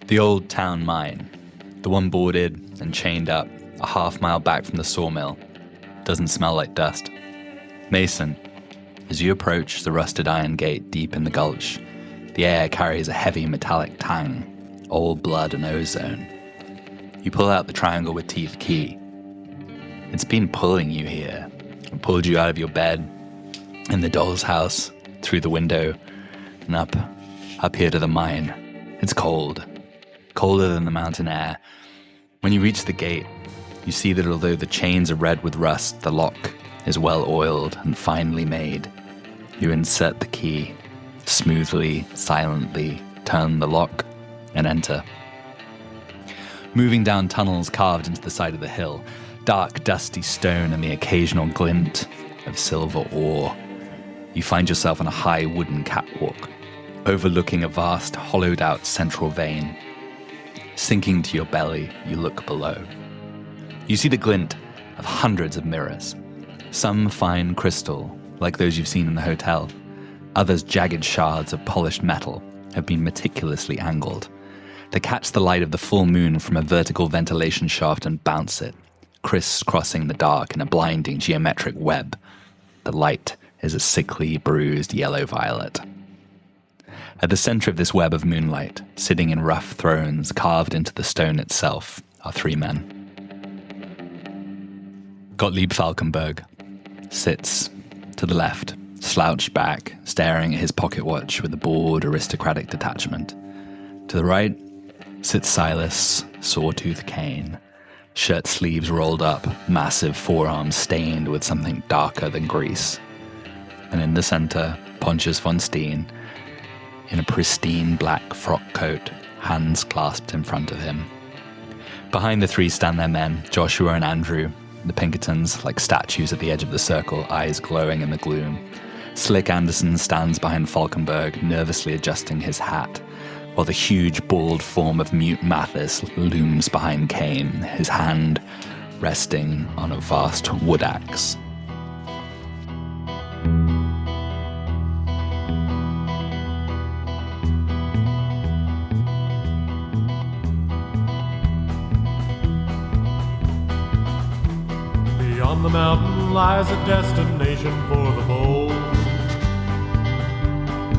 The old town mine, the one boarded and chained up a half-mile back from the sawmill, doesn't smell like dust. Mason, as you approach the rusted iron gate deep in the gulch, the air carries a heavy metallic tang, old blood and ozone. You pull out the triangle with teeth key. It's been pulling you here. It pulled you out of your bed, in the doll's house, through the window, and up here to the mine. It's cold, colder than the mountain air. When you reach the gate, you see that although the chains are red with rust, the lock is well oiled and finely made. You insert the key, smoothly, silently turn the lock, and enter. Moving down tunnels carved into the side of the hill, dark, dusty stone and the occasional glint of silver ore, you find yourself on a high wooden catwalk, overlooking a vast, hollowed-out central vein. Sinking to your belly, you look below. You see the glint of hundreds of mirrors, some fine crystal, like those you've seen in the hotel. Others jagged shards of polished metal have been meticulously angled. They catch the light of the full moon from a vertical ventilation shaft and bounce it, crisscrossing the dark in a blinding geometric web. The light is a sickly, bruised yellow-violet. At the center of this web of moonlight, sitting in rough thrones carved into the stone itself, are three men. Gottlieb Falkenberg sits to the left, slouched back, staring at his pocket watch with a bored, aristocratic detachment. To the right sits Silas, sawtooth cane, shirt sleeves rolled up, massive forearms stained with something darker than grease. And in the center, Pontius von Steen, in a pristine black frock coat, hands clasped in front of him. Behind the three stand their men, Joshua and Andrew, the Pinkertons like statues at the edge of the circle, eyes glowing in the gloom. Slick Anderson stands behind Falkenberg, nervously adjusting his hat, while the huge, bald form of Mute Mathis looms behind Kane, his hand resting on a vast wood axe. Beyond the mountain lies a destination for the bold,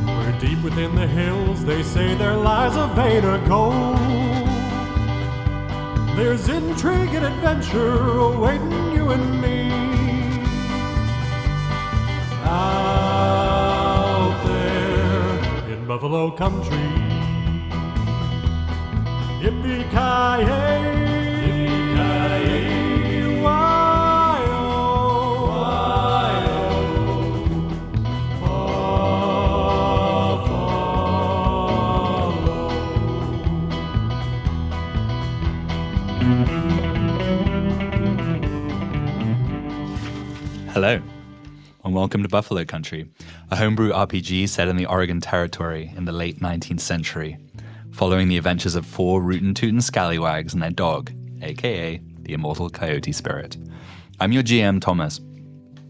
where deep within the hills they say there lies a vein of gold. There's intrigue and adventure awaiting you and me out there in Buffalo Country. Yippee-ki-yay, yippee-ki-yay, why-oh, why-oh, Buffalo. Hello, and welcome to Buffalo Country, a homebrew RPG set in the Oregon Territory in the late 19th century, following the adventures of four rootin' tootin' scallywags and their dog, aka the immortal coyote spirit. I'm your GM, Thomas,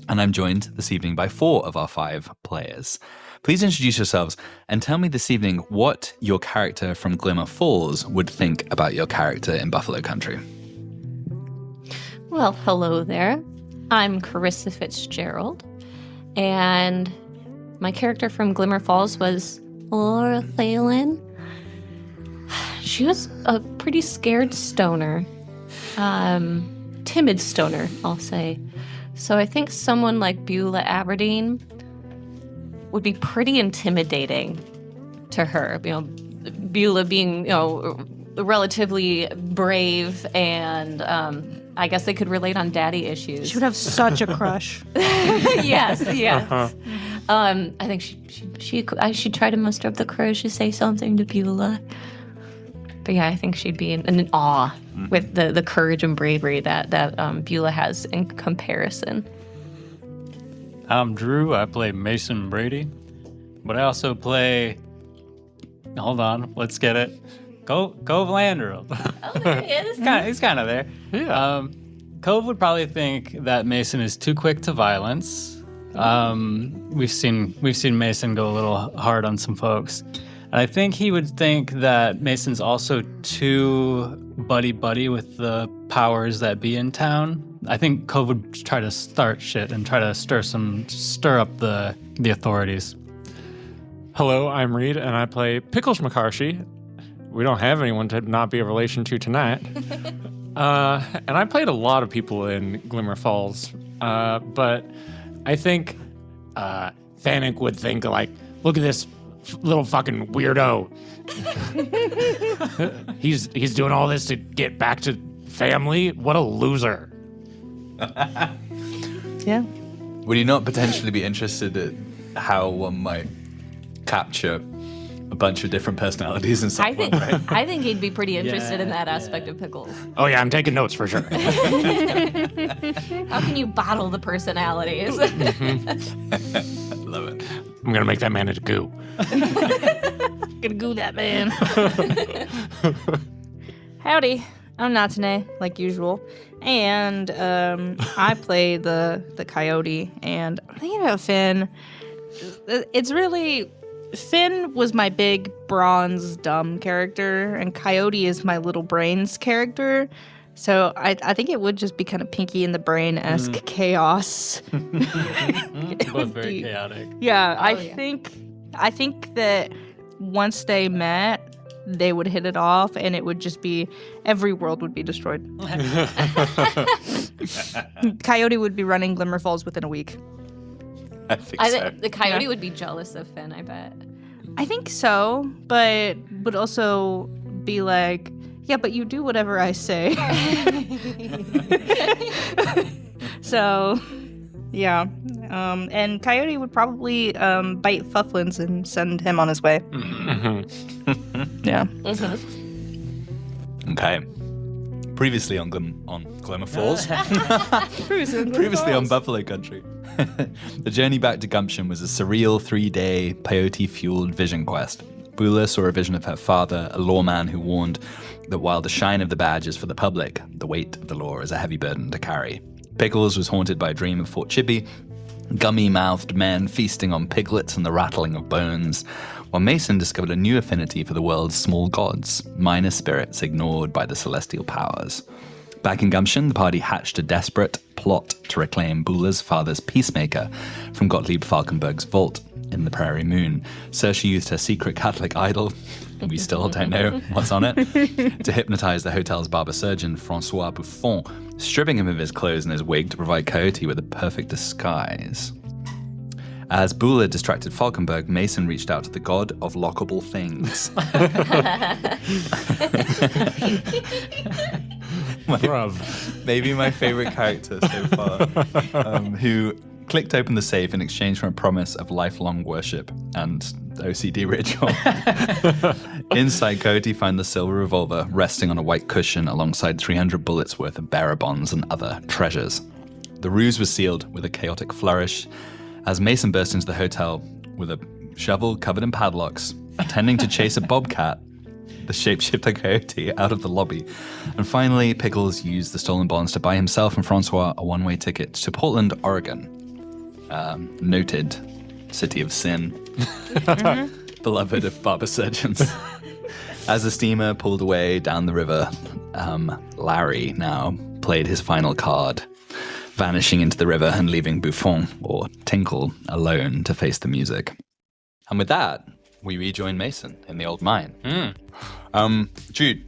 and I'm joined this evening by four of our five players. Please introduce yourselves and tell me this evening what your character from Glimmer Falls would think about your character in Buffalo Country. Well, hello there. I'm Carissa Fitzgerald, and my character from Glimmer Falls was Laura Thalen. She was a pretty scared stoner, timid stoner, I'll say. So I think someone like Beulah Aberdeen would be pretty intimidating to her. You know, Beulah being, relatively brave and I guess they could relate on daddy issues. She would have such a crush. Yes. I think I should try to muster up the courage to say something to Beulah. But yeah, I think she'd be in awe with the courage and bravery that Beulah has in comparison. I'm Drew. I play Mason Brady, but I also play. Hold on, let's get it. Cove Landrel. Oh, there he is. He's kind of there. Yeah. Cove would probably think that Mason is too quick to violence. We've seen Mason go a little hard on some folks. And I think he would think that Mason's also too buddy-buddy with the powers that be in town. I think Cove would try to start shit and try to stir up the authorities. Hello, I'm Reed, and I play Pickles McCarthy. We don't have anyone to not be a relation to tonight. And I played a lot of people in Glimmer Falls, but I think Thanik would think, like, look at this little fucking weirdo. He's doing all this to get back to family. What a loser. Yeah. Would you not potentially be interested in how one might capture a bunch of different personalities and I someone, think right? I think he'd be pretty interested in that aspect of Pickles. Oh, yeah, I'm taking notes for sure. How can you bottle the personalities? Love it. I'm going to make that man into goo. Gonna goo that man. Howdy. I'm Natane, like usual. And I play the coyote. And I'm thinking about Finn. It's really... Finn was my big bronze dumb character, and Coyote is my little brains character. So I think it would just be kind of Pinky in the Brain-esque chaos. Both very chaotic. Yeah, Oh, I think that once they met, they would hit it off, and it would just be every world would be destroyed. Coyote would be running Glimmer Falls within a week. I think I so. think the coyote would be jealous of Finn, I bet. I think so, but would also be like, yeah, but you do whatever I say. So, yeah. And Coyote would probably bite Fufflins and send him on his way. Yeah. Okay. Previously on Glimmer Falls. Previously Previously on Buffalo Country. The journey back to Gumption was a surreal 3-day peyote-fueled vision quest. Beulah saw a vision of her father, a lawman who warned that while the shine of the badge is for the public, the weight of the law is a heavy burden to carry. Pickles was haunted by a dream of Fort Chippy, gummy-mouthed men feasting on piglets and the rattling of bones, while Mason discovered a new affinity for the world's small gods, minor spirits ignored by the celestial powers. Back in Gumption, the party hatched a desperate plot to reclaim Beulah's father's peacemaker from Gottlieb Falkenberg's vault in the Prairie Moon. Saoirse used her secret Catholic idol, we still don't know what's on it, to hypnotize the hotel's barber surgeon, Francois Buffon, stripping him of his clothes and his wig to provide Coyote with a perfect disguise. As Beulah distracted Falkenberg, Mason reached out to the god of lockable things. Maybe my favorite character so far, who clicked open the safe in exchange for a promise of lifelong worship and OCD ritual. Inside, Coyote found the silver revolver resting on a white cushion alongside 300 bullets worth of bearer bonds and other treasures. The ruse was sealed with a chaotic flourish as Mason burst into the hotel with a shovel covered in padlocks, pretending to chase a bobcat, the shapeshifter Coyote, out of the lobby. And finally, Pickles used the stolen bonds to buy himself and Francois a one-way ticket to Portland, Oregon. Noted city of sin, beloved of barber surgeons. As the steamer pulled away down the river, Larry now played his final card, vanishing into the river and leaving Buffon, or Tinkle, alone to face the music. And with that, we rejoin Mason in the old mine. Jude,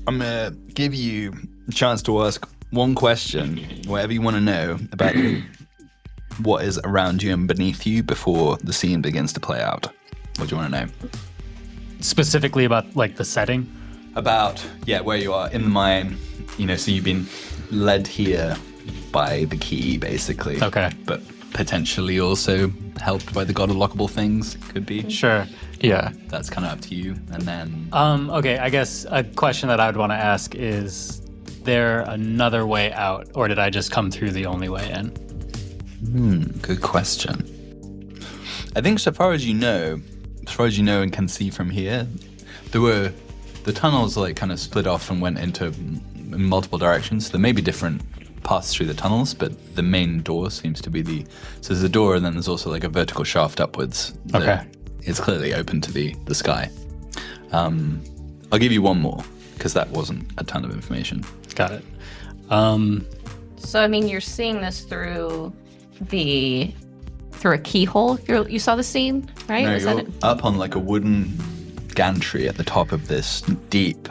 I'm going to give you a chance to ask one question, whatever you want to know about what is around you and beneath you before the scene begins to play out. What do you want to know? Specifically about, like, the setting? About, where you are in the mine. So you've been led here by the key, basically. Okay. But potentially also helped by the god of lockable things, could be. Sure. Yeah. That's kind of up to you. And then... Okay, I guess a question that I would want to ask is there another way out, or did I just come through the only way in? Good question. I think so far as you know and can see from here, the tunnels like kind of split off and went into multiple directions. There may be different paths through the tunnels, but the main door seems to be so there's a door and then there's also like a vertical shaft upwards that it's clearly open to the sky. I'll give you one more, because that wasn't a ton of information. Got it. So, I mean, you're seeing this through a keyhole. You saw the scene, right? No, Is you're that it? up on like a wooden gantry at the top of this deep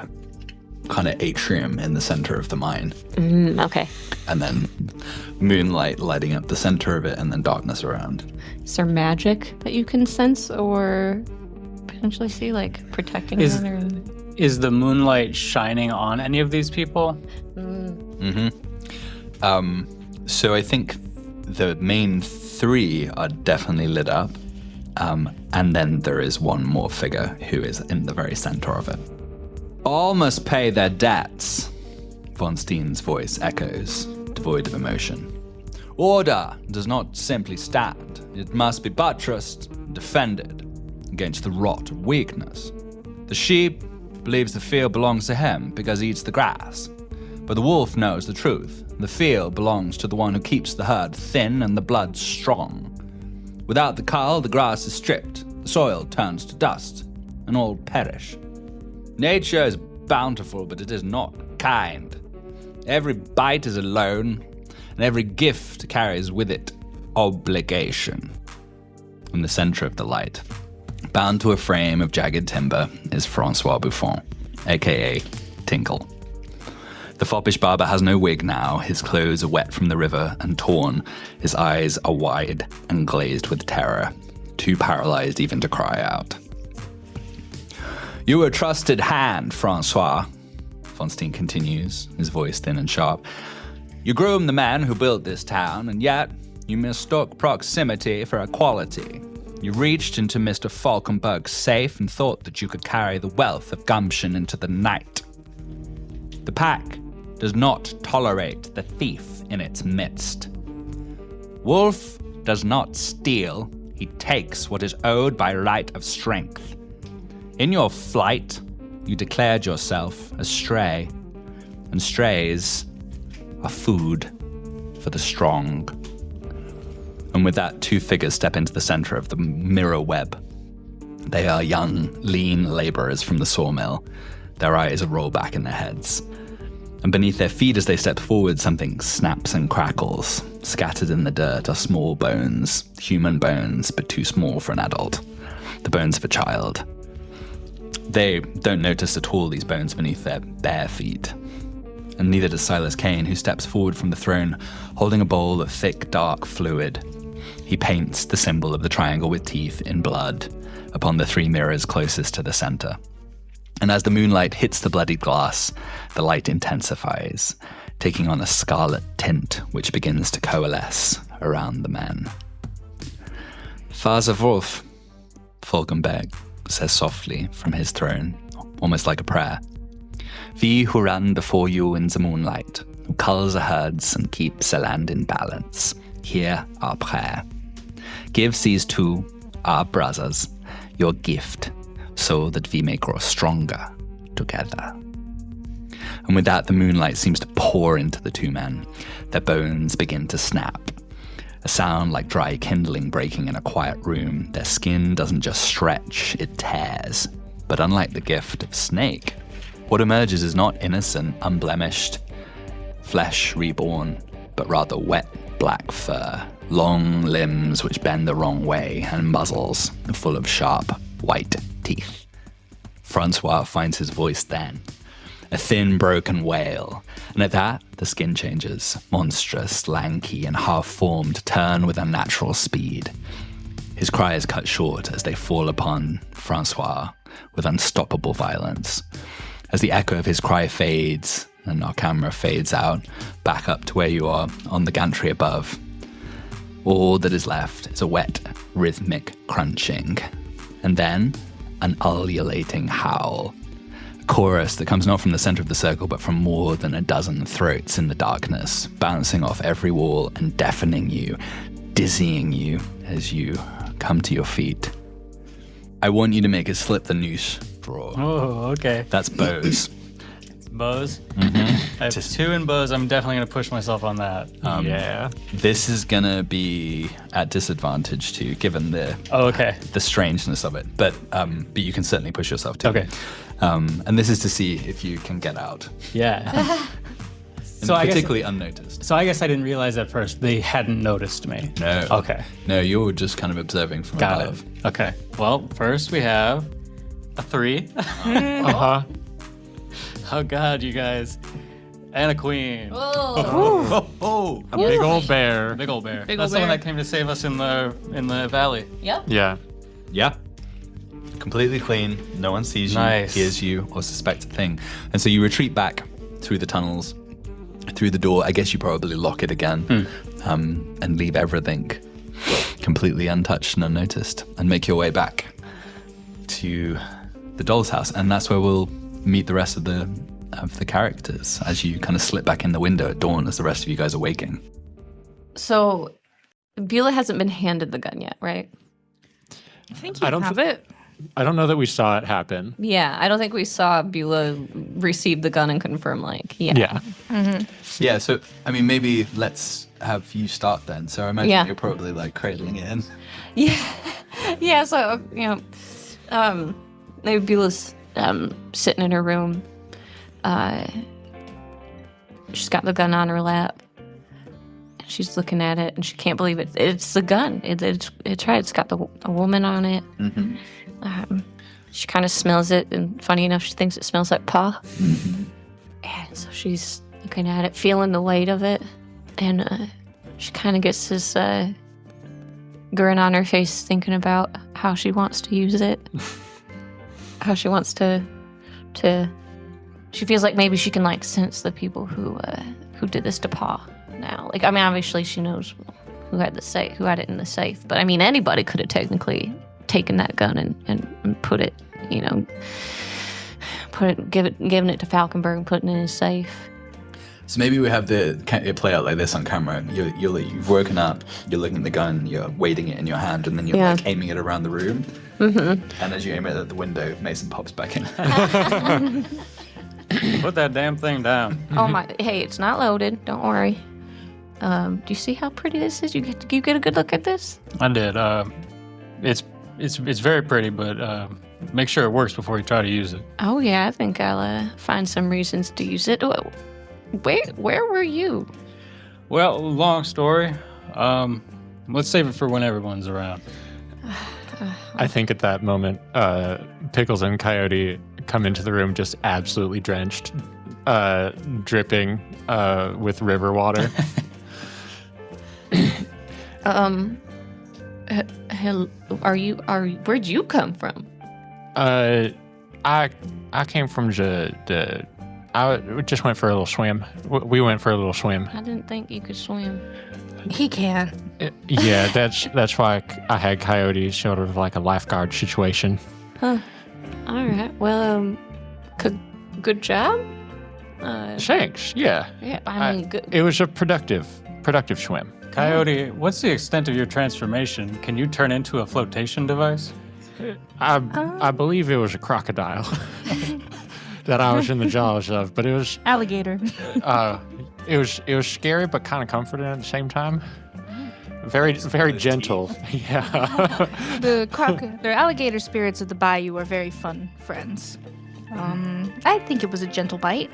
kind of atrium in the center of the mine. Okay. And then moonlight lighting up the center of it, and then darkness around. Is there magic that you can sense or potentially see, like protecting them? Is the moonlight shining on any of these people? So I think the main three are definitely lit up. And then there is one more figure who is in the very center of it. All must pay their debts, Von Steen's voice echoes, devoid of emotion. Order does not simply stand. It must be buttressed and defended against the rot of weakness. The sheep believes the field belongs to him because he eats the grass. But the wolf knows the truth. The field belongs to the one who keeps the herd thin and the blood strong. Without the cull, the grass is stripped, the soil turns to dust, and all perish. Nature is bountiful, but it is not kind. Every bite is a loan, and every gift carries with it obligation. In the center of the light, bound to a frame of jagged timber, is Francois Buffon, a.k.a. Tinkle. The foppish barber has no wig now, his clothes are wet from the river and torn, his eyes are wide and glazed with terror, too paralyzed even to cry out. You were a trusted hand, Francois, Von Steen continues, his voice thin and sharp. You groomed the man who built this town, and yet you mistook proximity for equality. You reached into Mr. Falkenberg's safe and thought that you could carry the wealth of Gumption into the night. The pack does not tolerate the thief in its midst. Wolf does not steal, he takes what is owed by right of strength. In your flight, you declared yourself a stray, and strays are food for the strong. And with that, two figures step into the center of the mirror web. They are young, lean laborers from the sawmill. Their eyes roll back in their heads. And beneath their feet as they step forward, something snaps and crackles. Scattered in the dirt are small bones, human bones, but too small for an adult. The bones of a child. They don't notice at all these bones beneath their bare feet. And neither does Silas Kane, who steps forward from the throne, holding a bowl of thick, dark fluid. He paints the symbol of the triangle with teeth in blood upon the three mirrors closest to the center. And as the moonlight hits the bloodied glass, the light intensifies, taking on a scarlet tint which begins to coalesce around the men. Father Wolf, Falkenberg says softly from his throne, almost like a prayer. We who ran before you in the moonlight, who culls the herds and keeps the land in balance, hear our prayer. Give these two, our brothers, your gift, so that we may grow stronger together. And with that, the moonlight seems to pour into the two men. Their bones begin to snap. A sound like dry kindling breaking in a quiet room. Their skin doesn't just stretch, it tears. But unlike the gift of snake, what emerges is not innocent, unblemished flesh reborn, but rather wet black fur, long limbs which bend the wrong way, and muzzles full of sharp white teeth. Francois finds his voice then, a thin, broken wail, and at that, the skin changes, monstrous, lanky, and half-formed, to turn with unnatural speed. His cry is cut short as they fall upon Francois with unstoppable violence. As the echo of his cry fades, and our camera fades out, back up to where you are on the gantry above, all that is left is a wet, rhythmic crunching, and then an ululating howl. A chorus that comes not from the center of the circle, but from more than a dozen throats in the darkness, bouncing off every wall and deafening you, dizzying you as you come to your feet. I want you to make a slip the noose draw. Oh, okay. That's Bose. bows. I have 2 in bows. I'm definitely going to push myself on that. Yeah. This is gonna be at disadvantage too, given the Oh, okay. the strangeness of it. But you can certainly push yourself too. Okay. And this is to see if you can get out, Yeah. and I guess- particularly unnoticed. So I guess I didn't realize at first they hadn't noticed me. No. Okay. No, you're just kind of observing from Got above. it. Okay. Well, first we have a 3. Uh-huh. Oh God, you guys. And a queen. Oh, A big old bear. Big old bear. Big That's ol' the one bear. that came to save us in the valley. Yep. Yeah. yeah. Completely clean. No one sees you, Nice. hears you, or suspects a thing. And so you retreat back through the tunnels, through the door. I guess you probably lock it again, and leave everything completely untouched and unnoticed, and make your way back to the doll's house. And that's where we'll meet the rest of the characters as you kind of slip back in the window at dawn as the rest of you guys are waking. So Beulah hasn't been handed the gun yet, right? I think you I don't have thi- it. I don't know that we saw it happen. Yeah, I don't think we saw Beulah receive the gun and confirm, like, yeah. Yeah. Yeah, so I mean, maybe let's have you start then. So I imagine Yeah. you're probably like cradling it in. Yeah. Yeah, so, maybe Beulah's sitting in her room. She's got the gun on her lap. She's looking at it, and she can't believe it. It's the gun. It's right. It's got the woman on it. She kind of smells it, and funny enough, she thinks it smells like paw. And so she's looking at it, feeling the weight of it, and she kind of gets this grin on her face, thinking about how she wants to use it, how she wants to. She feels like maybe she can like sense the people who did this to Pa now. Like, I mean, obviously she knows who had it in the safe, but I mean, anybody could have technically taken that gun and put it, giving it to Falkenberg and putting it in his safe. So maybe we have it play out like this on camera. You've woken up, you're looking at the gun, you're weighting it in your hand, and then you're like aiming it around the room. And as you aim it at the window, Mason pops back in. Put that damn thing down. Oh my! Hey, it's not loaded. Don't worry. Do you see how pretty this is? You get a good look at this. I did. It's very pretty, but make sure it works before you try to use it. Oh yeah, I think I'll find some reasons to use it. Where were you? Well, long story. Let's save it for when everyone's around. I think at that moment, Pickles and Coyote come into the room just absolutely drenched, dripping with river water. Where'd you come from? I came from I just went for a little swim. We went for a little swim. I didn't think you could swim. He can. Yeah, that's why I had Coyote sort of like a lifeguard situation. Huh. All right. Well, good job. Thanks. Yeah. Yeah. I mean, good. It was a productive swim. Coyote, what's the extent of your transformation? Can you turn into a flotation device? I believe it was a crocodile that I was in the jaws of, but it was Alligator. it was scary but kind of comforting at the same time. Very gentle. Yeah. The alligator spirits of the bayou are very fun friends. I think it was a gentle bite.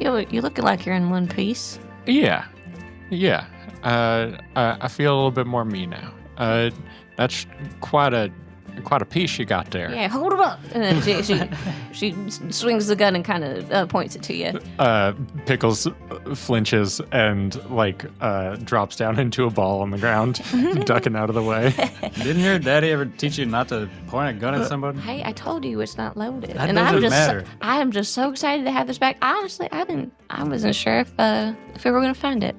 You looking like you're in one piece. Yeah. I feel a little bit more me now. That's quite a piece you got there. Yeah. Hold him up. And then she swings the gun and kind of points it to you. Pickles flinches and drops down into a ball on the ground, ducking out of the way. Didn't your daddy ever teach you not to point a gun at somebody? Hey, I told you it's not loaded. That and doesn't matter. I am just so excited to have this back. Honestly, I wasn't sure if we were gonna find it.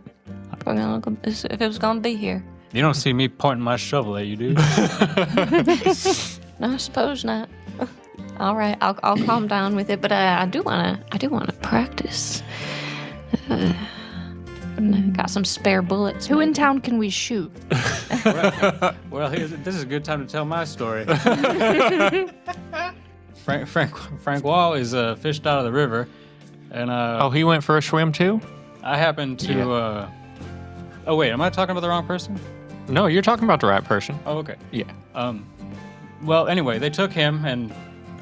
If it was gonna be here. You don't see me pointing my shovel at you, dude. No, I suppose not. All right, I'll calm down with it, but I do wanna practice. Got some spare bullets. Who in town can we shoot? Well, this is a good time to tell my story. Frank Wall is fished out of the river, And Oh, he went for a swim too? I happened to. Oh wait, am I talking about the wrong person? No, you're talking about the right person. Oh, okay. Yeah. Well, anyway, they took him, and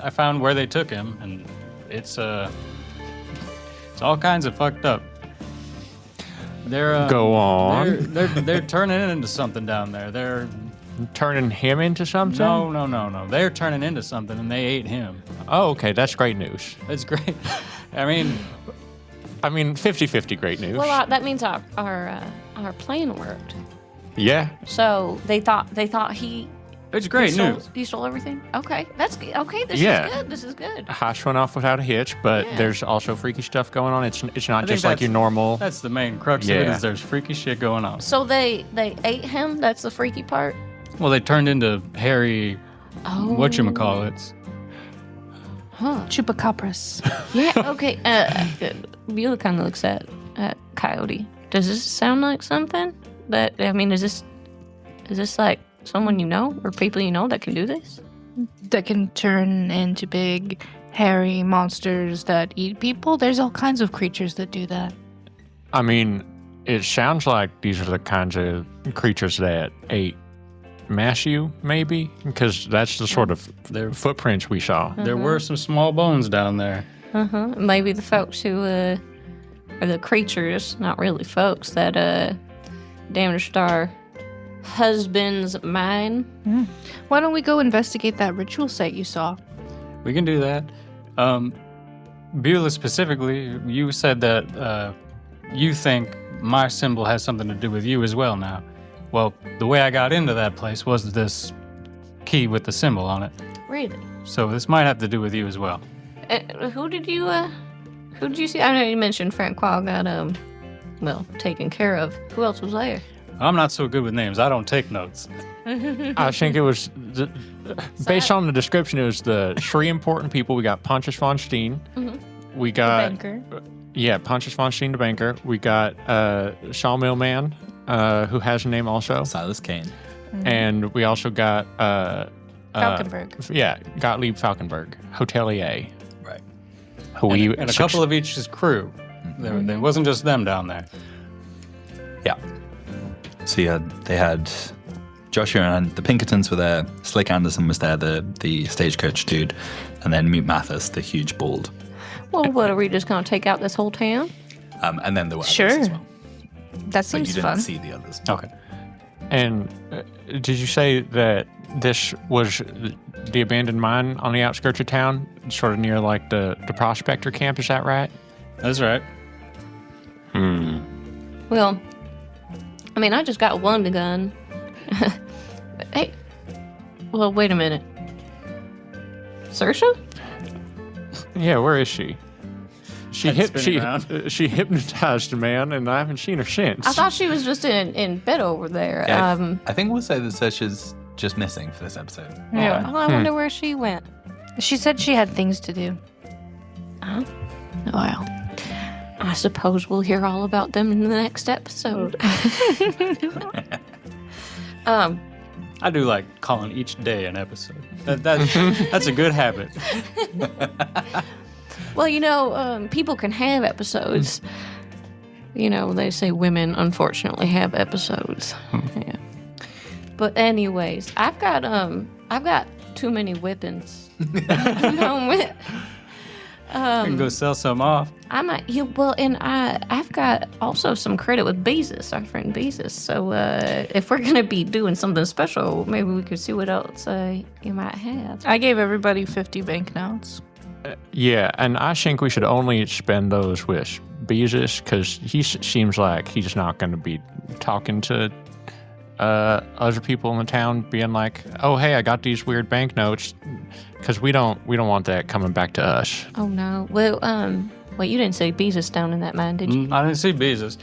I found where they took him, and it's all kinds of fucked up. They're Go on. They're turning it into something down there. They're Turning him into something? no. They're turning into something, and they ate him. Oh, okay. That's great news. It's great. I mean, 50-50 great news. Well, that means our plan worked. Yeah. So they thought he. it's great he news. He stole everything. Okay, that's good. Okay, this Yeah. is good. This is good. Hosh went off without a hitch, but Yeah. there's also freaky stuff going on. It's not think just like that's- your normal. That's the main crux of it. Yeah. Is there's freaky shit going on. So they ate him. That's the freaky part. Well, they turned into hairy. Oh. Whatchamacallits. Chupacabras. Yeah. Okay. Beulah kind of looks at Coyote. Does this sound like something that? I mean, is this like someone you know or people you know that can do this? That can turn into big, hairy monsters that eat people. There's all kinds of creatures that do that. I mean, it sounds like these are the kinds of creatures that ate Mashu, maybe? Because that's the sort of footprints we saw. There were some small bones down there. Maybe the folks who are the creatures, not really folks, that damaged our husband's mind. Why don't we go investigate that ritual site you saw? We can do that. Beulah specifically, you said that you think my symbol has something to do with you as well now. Well, the way I got into that place was this key with the symbol on it. Really? So this might have to do with you as well. Who did you see? I know you mentioned Francois got taken care of. Who else was there? I'm not so good with names. I don't take notes. I think it was, based on the description, it was the three important people. We got Pontius von Steen. We got... Banker. Yeah, Pontius von Steen, the banker. We got Sawmill Man, who has a name also. Silas Kane. And we also got... Falkenberg. Yeah, Gottlieb Falkenberg, hotelier. Right. Who we And a couple of each's crew. There wasn't just them down there. Yeah. So they had Joshua and the Pinkertons were there. Slick Anderson was there, the stagecoach dude, and then Mute Mathis, the huge bald. Well, what are we just gonna take out this whole town? And then there were Sure. others as well. That But seems you didn't fun. see the others. Okay. And did you say that this was the abandoned mine on the outskirts of town, sort of near like the prospector camp? Is that right? That's right. Well, I mean, I just got one gun. Hey, well, wait a minute. Saoirse? Yeah, where is she? She Head spinning around. she hypnotized a man, and I haven't seen her since. I thought she was just in bed over there. Yeah, I think we'll say that Saoirse's just missing for this episode. Yeah. Well, I wonder where she went. She said she had things to do. Well, I suppose we'll hear all about them in the next episode. I do like calling each day an episode. That's a good habit. Well, people can have episodes. They say women unfortunately have episodes. Yeah. But anyways, I've got too many weapons. You can go sell some off. I might. And I've got also some credit with Bezos, our friend Bezos. So if we're gonna be doing something special, maybe we could see what else you might have. I gave everybody 50 banknotes. Yeah, and I think we should only spend those with Bezos because he seems like he's not going to be talking to other people in the town, being like, "Oh, hey, I got these weird banknotes," because we don't want that coming back to us. Oh no. Well, you didn't say Bezos down in that mine, did you? I didn't see Bezos.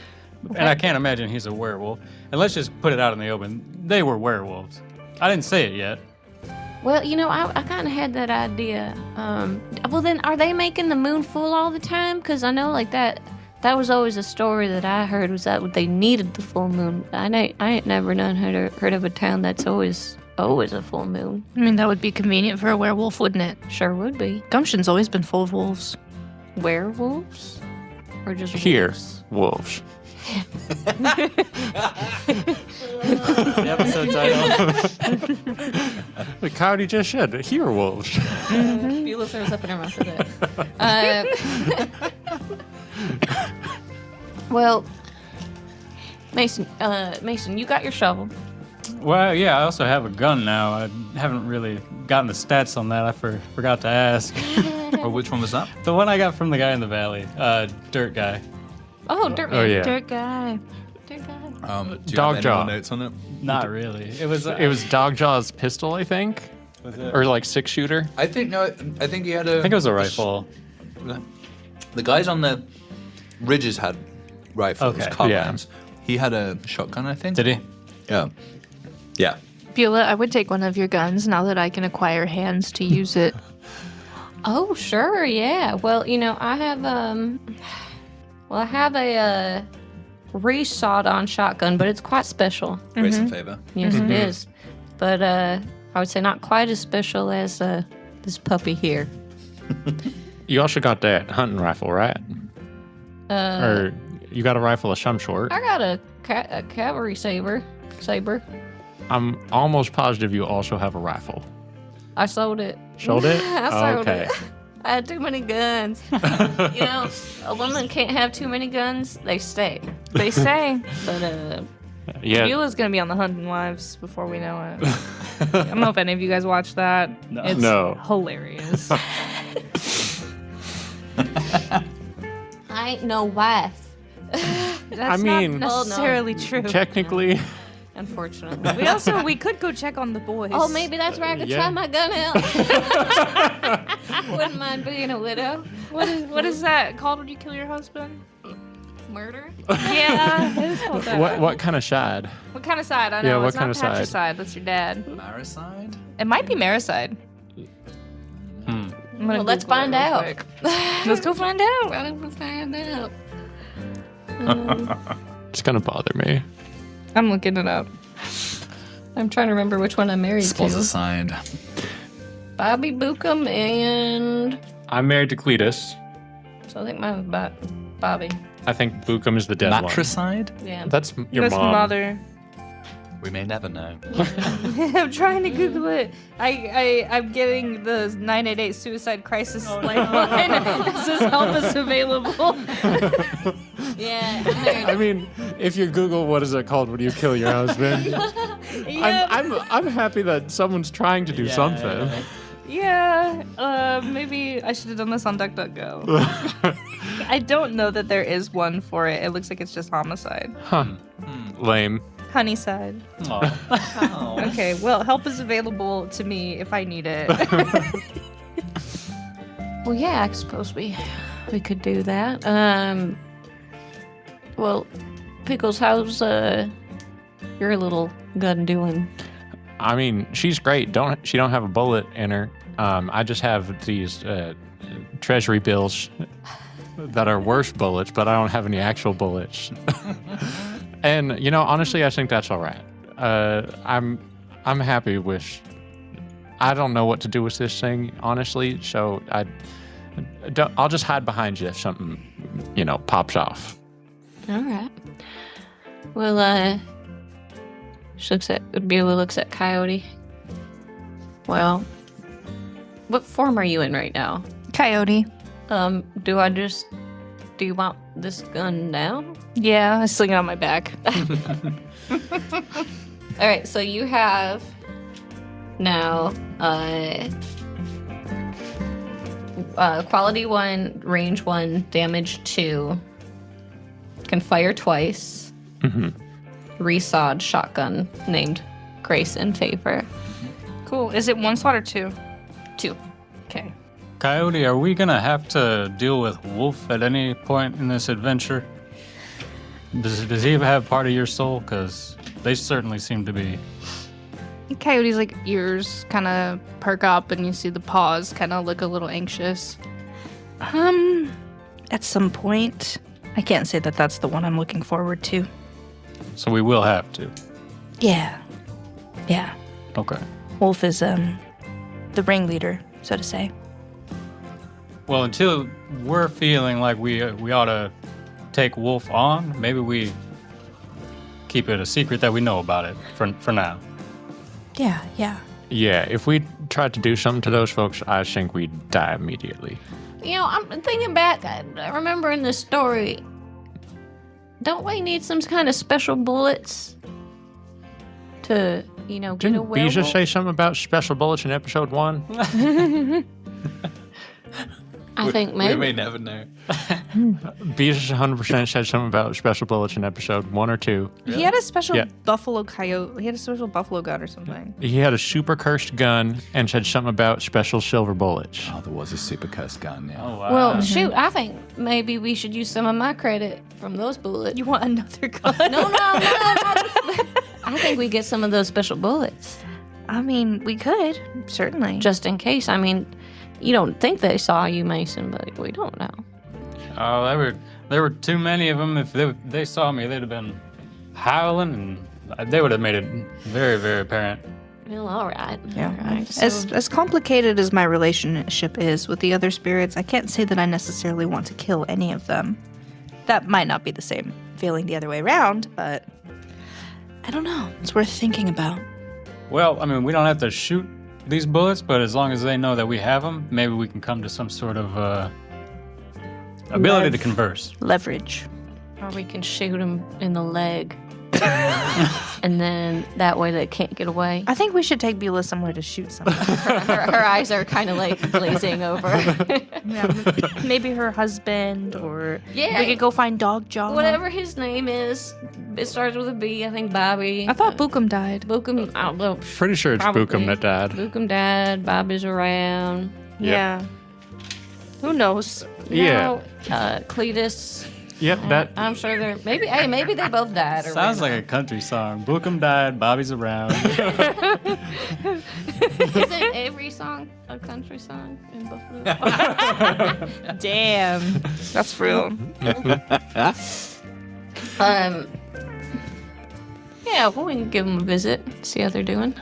And I can't imagine he's a werewolf. And let's just put it out in the open. They were werewolves. I didn't say it yet. Well, I kind of had that idea. Well, then, are they making the moon full all the time? Because I know, like, that was always a story that I heard, was that they needed the full moon. I ain't never heard of a town that's always a full moon. I mean, that would be convenient for a werewolf, wouldn't it? Sure would be. Gumption's always been full of wolves. werewolves? Or just Here, wolves? wolves. The episode title. The coyote just said, here, wolves. Beulah throws up in her mouth with it. Well, Mason, you got your shovel. Well, yeah, I also have a gun now. I haven't really gotten the stats on that. I forgot to ask. Or which one was that? The one I got from the guy in the valley, dirt guy. Oh, dirt Oh, man. yeah. Dirt guy. Dirt guy. Do you Dog have any jaw. more notes on it? Not really. It was. It was Dogjaw's pistol, I think. Was it? Or like 6-shooter. I think he had a. I think it was a rifle. The guys on the ridges had rifles, Okay. carbines. He had a shotgun, I think. Did he? Yeah. Yeah. Beulah, I would take one of your guns now that I can acquire hands to use it. Oh, sure, yeah. Well, I have a re-sawed-on shotgun, but it's quite special. Grace and favor. Yes, it is. But I would say not quite as special as this puppy here. You also got that hunting rifle, right? Or you got a rifle of some sort. I got a cavalry saber. I'm almost positive you also have a rifle. I sold it. Sold it? I sold Okay. it. I had too many guns. A woman can't have too many guns. They stay. They say. But Yeah. Beulah's gonna be on the Hunting Wives before we know it. I don't know if any of you guys watched that. No. It's No. hilarious. I ain't no wife, That's mean- not necessarily true. Technically, unfortunately. We could go check on the boys. Oh, maybe that's where I could Yeah. try my gun out. Wouldn't mind being a widow. What is that called when you kill your husband? Murder? Yeah, it is called that. what kind of shad? What kind of side? I know Yeah, what it's kind not of patricide. That's your dad. Maricide? It might be maricide. Hmm. I'm gonna Well, let's Google it find real out. quick. Let's go find out. Let's find out. It's gonna bother me. I'm looking it up. I'm trying to remember which one I'm married Spot to. aside. Bobby Bookham and... I'm married to Cletus. So I think mine was Bobby. I think Bukum is the dead one. Matricide? Yeah. That's your That's mom. mother. We may never know. I'm trying to Google it. I'm getting the 988 suicide crisis lifeline. It says help is available. Yeah. I'm married. I mean, if you Google what is it called when you kill your husband, Yeah, I'm happy that someone's trying to do something. maybe I should have done this on DuckDuckGo. I don't know that there is one for it. It looks like it's just homicide. Huh. Lame. Honeyside. Aw. Okay, well, help is available to me if I need it. Well, yeah, I suppose we could do that. Well, Pickles, how's your little gun doing? I mean, she's great. She don't have a bullet in her. I just have these treasury bills that are worse bullets, but I don't have any actual bullets. And honestly, I think that's all right. I'm happy with. I don't know what to do with this thing, honestly. So I'll just hide behind you if something, pops off. All right. Well, Beulah looks at Coyote. Well, what form are you in right now? Coyote. Do you want this gun now? Yeah, I sling it on my back. All right, so you have now quality 1, range 1, damage 2, can fire twice, resawed shotgun named Grace and Favor. Cool. Is it 1 slot or 2? 2. Okay. Coyote, are we gonna have to deal with Wolf at any point in this adventure? Does he have part of your soul? Because they certainly seem to be. Coyote's ears kind of perk up and you see the paws kind of look a little anxious. At some point, I can't say that that's the one I'm looking forward to. So we will have to. Yeah. Okay. Wolf is, the ringleader, so to say. Well, until we're feeling like we ought to take Wolf on, maybe we keep it a secret that we know about it for now. Yeah, yeah. Yeah, if we tried to do something to those folks, I think we'd die immediately. You know, I'm thinking back. I remember in this story, don't we need some kind of special bullets to, get a Didn't werewolf? Beezus say something about special bullets in episode 1? I think We maybe. may never know. Beezus 100% said something about special bullets in episode 1 or 2. He had a special Yeah. buffalo coyote. He had a special buffalo gun or something. He had a super cursed gun and said something about special silver bullets. Oh, there was a super cursed gun, yeah. Oh, wow. Well, shoot, I think maybe we should use some of my credit from those bullets. You want another gun? No. I think we get some of those special bullets. I mean, we could, certainly. Just in case. I mean, you don't think they saw you, Mason, but we don't know. Oh, there were too many of them. If they saw me, they'd have been howling, and they would have made it very, very apparent. Well, all right. Yeah. All right. So, As complicated as my relationship is with the other spirits, I can't say that I necessarily want to kill any of them. That might not be the same feeling the other way around, but I don't know. It's worth thinking about. Well, I mean, we don't have to shoot these bullets, but as long as they know that we have them, maybe we can come to some sort of ability to converse. Leverage. or we can shoot him in the leg. And then that way they can't get away. I think we should take Beulah somewhere to shoot something. Her eyes are kind of like glazing over. Yeah, maybe her husband, or Yeah. we could go find Dog Jaw. Whatever his name is, it starts with a B. I think Bobby. I thought Bookum died. Bukum. I don't know. Pretty sure it's Probably. Bukum that died. Bukum died. Bobby's around. Yeah. Who knows? Yeah. No, Cletus. Yep, that. I'm sure they're maybe. Hey, maybe they both died. Or Sounds ran like a country song. Bookum died, Bobby's around. Isn't every song a country song in Buffalo? Damn. That's real. Yeah, well, we can give them a visit, see how they're doing.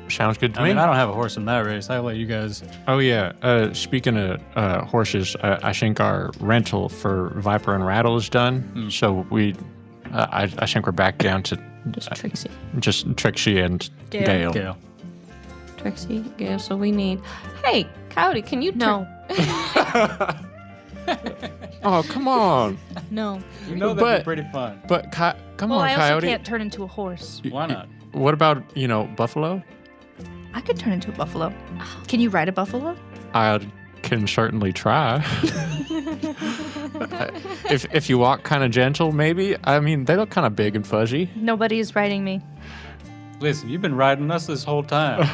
Sounds good to I me. mean, I don't have a horse in that race. I'll let you guys. Oh yeah. Speaking of horses, I think our rental for Viper and Rattle is done. So we, I think we're back down to Just Trixie. just Trixie and Gail. Gail. Trixie, yeah, so we need. Hey, Cody, can you No. Oh come on! No. You know that'd But- be pretty fun. But come Well, on, I also Coyote. can't turn into a horse. Why not? What about Buffalo? I could turn into a buffalo. Can you ride a buffalo? I can certainly try. if you walk kind of gentle, maybe. I mean, they look kind of big and fuzzy. Nobody is riding me. Listen, you've been riding us this whole time.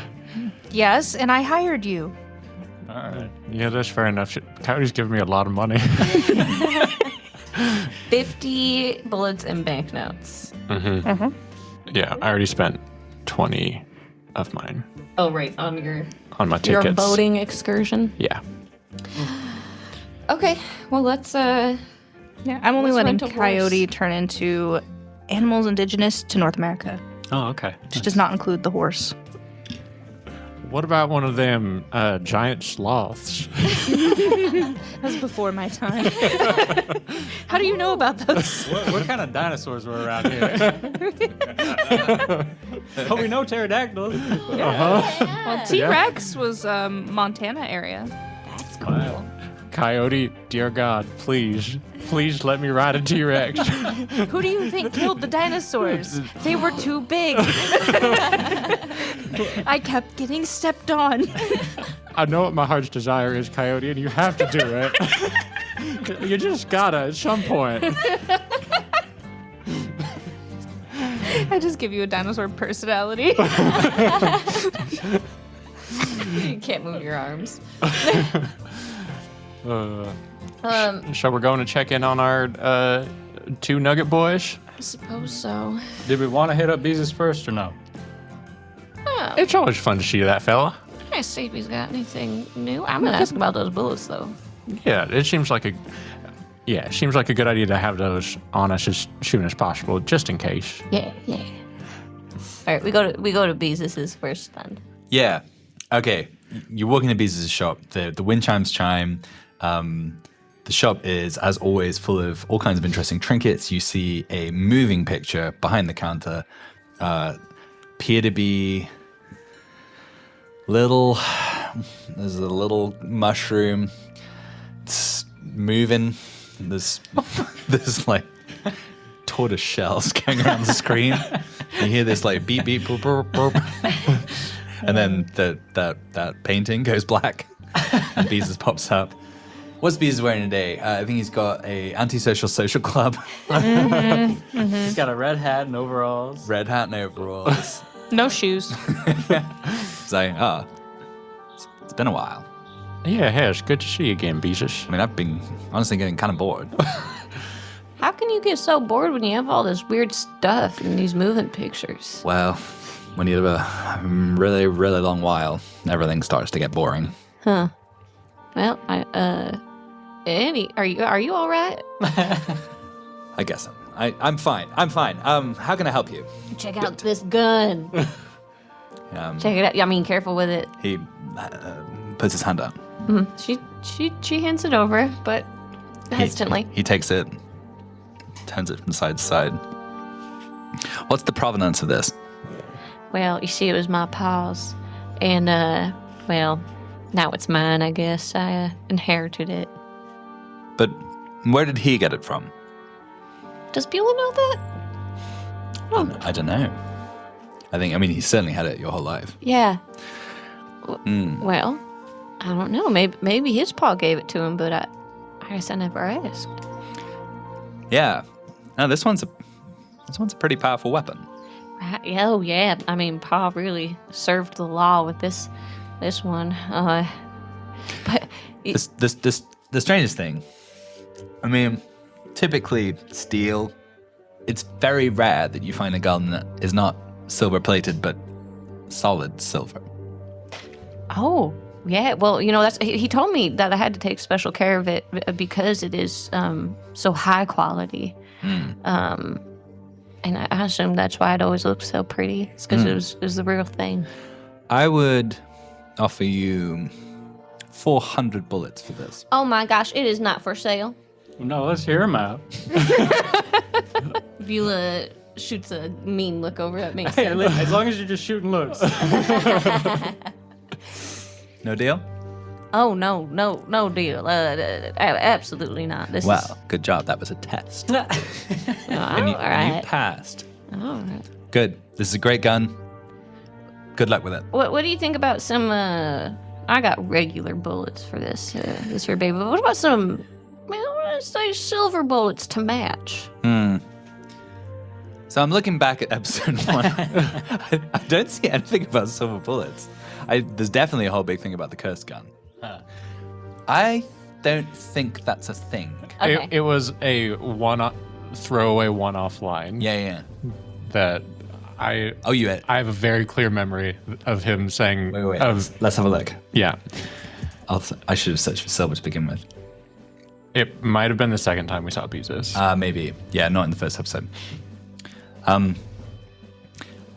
Yes, and I hired you. All right. Yeah, that's fair enough. Coyote's giving me a lot of money. 50 bullets and banknotes? Yeah, I already spent 20 of mine Oh, right, on your on my tickets. boating excursion. Yeah. Okay, well, let's, Yeah, I'm only Let's letting rent a horse. Coyote turn into animals indigenous to North America, Oh, okay. which does not include the horse. What about one of them giant sloths? That's before my time. How do you know about those? What kind of dinosaurs were around here? Oh, we know pterodactyls. Well, T-Rex was Montana area. that's cool. Coyote, dear God, please let me ride a T-Rex. Who do you think killed the dinosaurs? They were too big. I kept getting stepped on. I know what my heart's desire is, Coyote, and you have to do it. You just gotta at some point. I just give you a dinosaur personality. You can't move your arms. So we're going to check in on our two Nugget boys. I suppose so. Did we want to hit up Beezus first or no? Oh, It's always fun to see that fella. let's see if he's got anything new. I'm gonna ask about those bullets, though. Yeah, it seems like a good idea to have those on us as soon as possible, just in case. Yeah. All right, we go to Beezus's first then. Yeah. Okay. you walk into Beez's shop. The wind chimes chime. The shop is, as always, full of all kinds of interesting trinkets. You see a moving picture behind the counter. Appear to be little. There's a little mushroom. It's moving. There's like tortoise shells going around the screen. You hear this like beep beep boop boop boop, and then that painting goes black, and Beezus pops up. What's Beezus wearing today? I think he's got a antisocial social club. He's got a red hat and overalls. Red hat and overalls. No shoes. It's like, it's been a while. Yeah, hey, it's good to see you again, Beezus. I mean, I've been honestly getting kind of bored. How can you get so bored when you have all this weird stuff in these moving pictures? Well, when you have a really, really long while, everything starts to get boring. Huh. Well, Annie, are you all right? I guess I'm fine. I'm fine. How can I help you? Check out this gun. Check it out. I mean, careful with it. He puts his hand out. She hands it over, but hesitantly. He takes it, turns it from side to side. What's the provenance of this? Well, you see, it was my pa's, and well, now it's mine. I guess I inherited it. But where did he get it from? Does Beulah know that? I don't know. I mean, he certainly had it your whole life. Yeah. Well, I don't know. Maybe his pa gave it to him, but I guess I never asked. Yeah. No, this one's a pretty powerful weapon. Right. Oh yeah. I mean, Pa really served the law with this one. But The strangest thing, I mean, typically steel, it's very rare that you find a gun that is not silver plated but solid silver. Oh yeah. Well, he told me that I had to take special care of it because it is so high quality. And I assume that's why it always looked so pretty. It's because it was the real thing. I would offer you 400 bullets for this. Oh my gosh, it is not for sale. No, let's hear him out. Beulah shoots a mean look over at me. Hey, as long as you're just shooting looks. No deal? Oh, no deal. Absolutely not. This Well, good job. That was a test. all And you right. passed. All right. Good. This is a great gun. Good luck with it. What do you think about some, I got regular bullets for this here baby, but what about some, let's say silver bullets to match? So I'm looking back at episode 1. I don't see anything about silver bullets. There's definitely a whole big thing about the cursed gun. I don't think that's a thing. Okay. It was a throwaway one-off line Yeah. that I have a very clear memory of him saying. Wait. Let's have a look. Yeah. I should have searched for silver to begin with. It might have been the second time we saw Beezus. Maybe. Yeah, not in the first episode.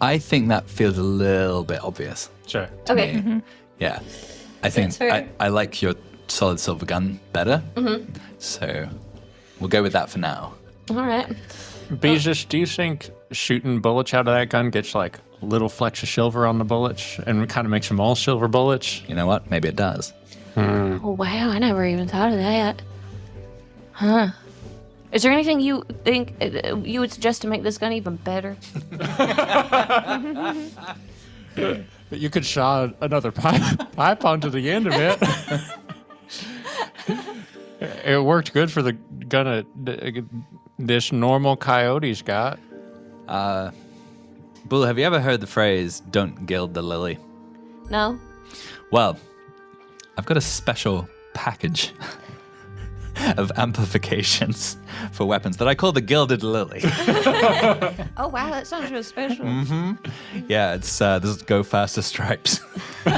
I think that feels a little bit obvious. Sure. to Okay. me. Yeah. I think That's fair. I like your solid silver gun better. So we'll go with that for now. All right. Beezus, do you think shooting bullets out of that gun gets like little flecks of silver on the bullets and kind of makes them all silver bullets? You know what? Maybe it does. Oh, wow. I never even thought of that. Huh. Is there anything you think you would suggest to make this gun even better? You could shot another pipe onto the end of it. It worked good for the gun this normal coyote's got. Bull, have you ever heard the phrase, don't gild the lily? No? Well, I've got a special package of amplifications for weapons that I call the Gilded Lily. Oh, wow. That sounds real special. Yeah, it's this is Go Faster Stripes. No,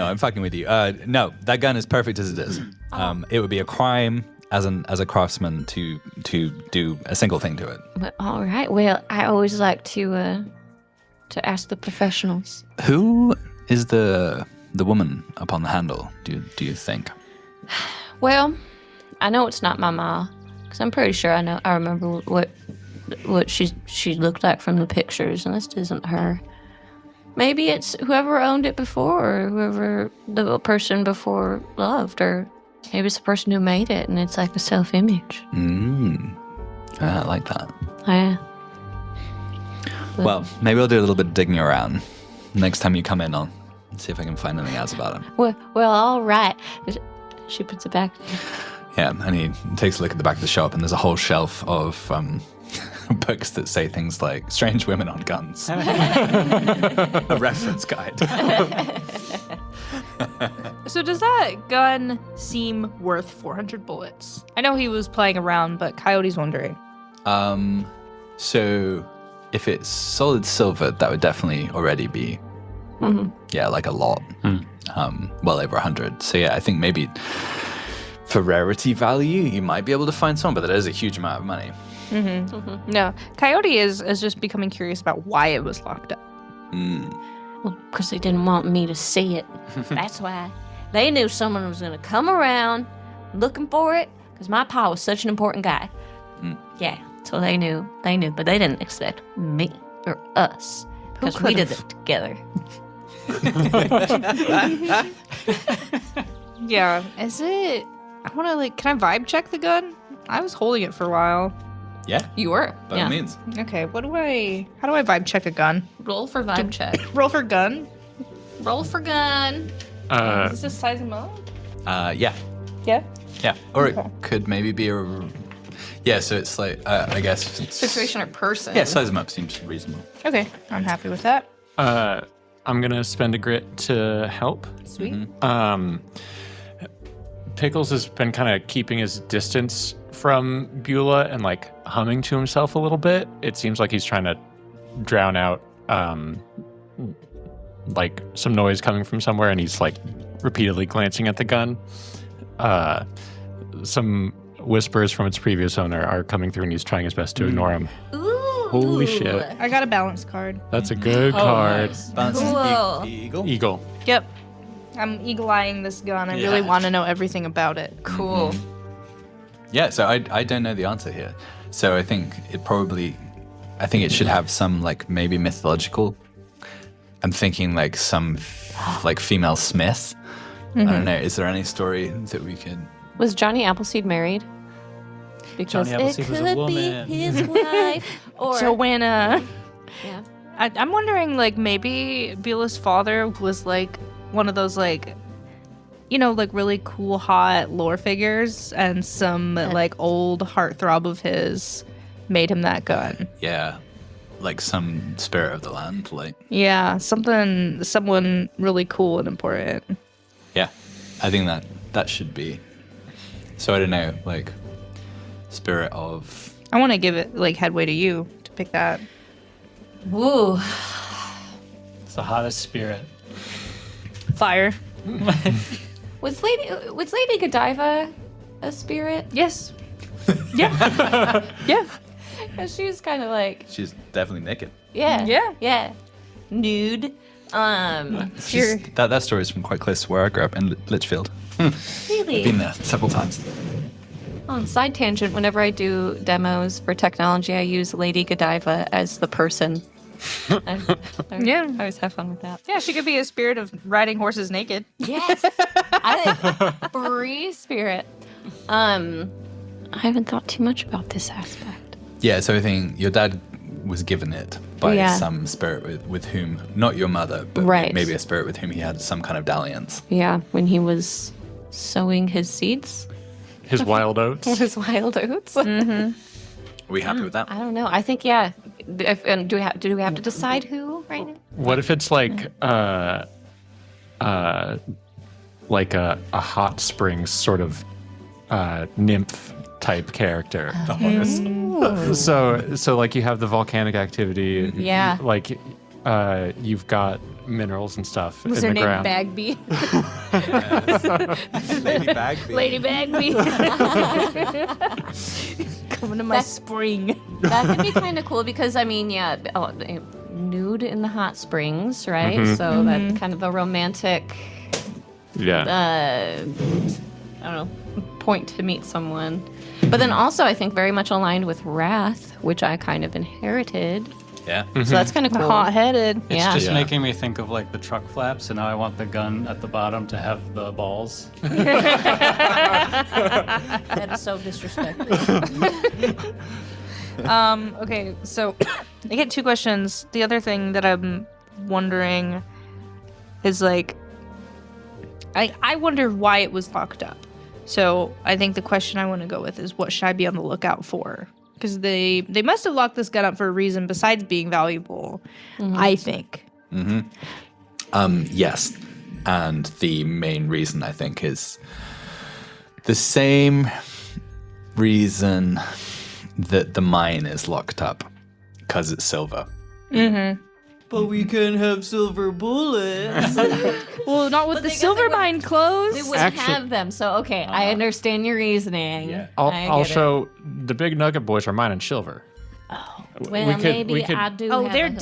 I'm fucking with you. No, that gun is perfect as it is. It would be a crime as a craftsman to do a single thing to it. But, all right. Well, I always like to ask the professionals. Who is the woman up on the handle? Do you think? Well, I know it's not my ma, because I'm pretty sure I remember what she looked like from the pictures, and this isn't her. Maybe it's whoever owned it before, or whoever the person before loved, or maybe it's the person who made it, and it's like a self-image. I like that. Yeah. Well, maybe I'll do a little bit of digging around. Next time you come in, I'll see if I can find anything else about him. Well, all right. She puts it back. Yeah, and he takes a look at the back of the shop, and there's a whole shelf of books that say things like "Strange Women on Guns," a reference guide. So does that gun seem worth 400 bullets? I know he was playing around, but Coyote's wondering. So if it's solid silver, that would definitely already be, yeah, like a lot. Well over 100. So yeah, I think maybe for rarity value, you might be able to find some, but that is a huge amount of money. No, Coyote is just becoming curious about why it was locked up. Well, because they didn't want me to see it. That's why. They knew someone was going to come around looking for it, because my pa was such an important guy. Yeah, so they knew, but they didn't expect me or us, because we did it together. Yeah, is it? I want to can I vibe check the gun? I was holding it for a while. Yeah, You were. by all means. Okay, how do I vibe check a gun? Roll for vibe check. Roll for gun. Roll for gun. Is this size him up? Yeah. Yeah. Yeah, or it could maybe be a... Yeah, so it's like, I guess... It's, Situation or person. yeah, size them up seems reasonable. Okay, I'm happy with that. I'm going to spend a grit to help. Sweet. Pickles has been kind of keeping his distance from Beulah and humming to himself a little bit. It seems like he's trying to drown out some noise coming from somewhere, and he's repeatedly glancing at the gun. Some whispers from its previous owner are coming through, and he's trying his best to ignore them. Ooh. Holy shit. I got a balance card. That's a good card. Nice. Bounces Cool. eagle. Eagle. Yep. I'm eagle-eyeing this gun. I really want to know everything about it. Cool. Yeah, so I don't know the answer here. So I think it should have some maybe mythological. I'm thinking some female smith. I don't know. Is there any story that we could? Was Johnny Appleseed married? Because Johnny Appleseed it was a could woman. be his wife. Or Joanna. yeah. I'm wondering, maybe Beulah's father was one of those really cool, hot lore figures, and some old heartthrob of his made him that gun. Yeah, some spirit of the land. Yeah, someone really cool and important. Yeah, I think that should be. So I don't know, spirit of. I want to give it headway to you to pick that. Ooh. It's the hottest spirit. Fire. Was Lady Godiva a spirit? Yes. Yeah. Yeah. Because she was kind of She's definitely naked. yeah, nude. That story is from quite close to where I grew up in Litchfield. Really? Been there several times. On side tangent, whenever I do demos for technology, I use Lady Godiva as the person. I always have fun with that. Yeah, she could be a spirit of riding horses naked. Yes, free spirit. I haven't thought too much about this aspect. Yeah, so I think your dad was given it by Yeah. some spirit with whom, not your mother, but Right. maybe a spirit with whom he had some kind of dalliance. Yeah, when he was sowing his seeds, His wild oats. his wild oats. Are we happy with that? I don't know. I think yeah. And do we have to decide who right now? What if it's a hot springs sort of nymph type character? So you have the volcanic activity. Yeah. You've got minerals and stuff Was in her the name ground. Bagby? Lady Bagby. Lady Bagby. Coming to my spring. That could be kind of cool because nude nude in the hot springs, right? So that's kind of a romantic, Yeah. I don't know, point to meet someone. But then also, I think very much aligned with Wrath, which I kind of inherited. Yeah. So that's kind of cool. Hot-headed. It's Yeah. just Yeah. making me think of like the truck flaps, and now I want the gun at the bottom to have the balls. That is so disrespectful. Okay, so I get 2 questions. The other thing that I'm wondering is like, I wonder why it was locked up. So I think the question I want to go with is, what should I be on the lookout for? Because they must have locked this gun up for a reason besides being valuable, I think. Yes. And the main reason, I think, is the same reason that the mine is locked up, because it's silver. But we can have silver bullets. Well, not with the they- silver they would- mine closed. They wouldn't Actually- have them. So, okay, I understand your reasoning. Yeah. I get it. Also, the big nugget boys are mine and silver. Well, we could- maybe we could- I do. Oh, have they're a husband.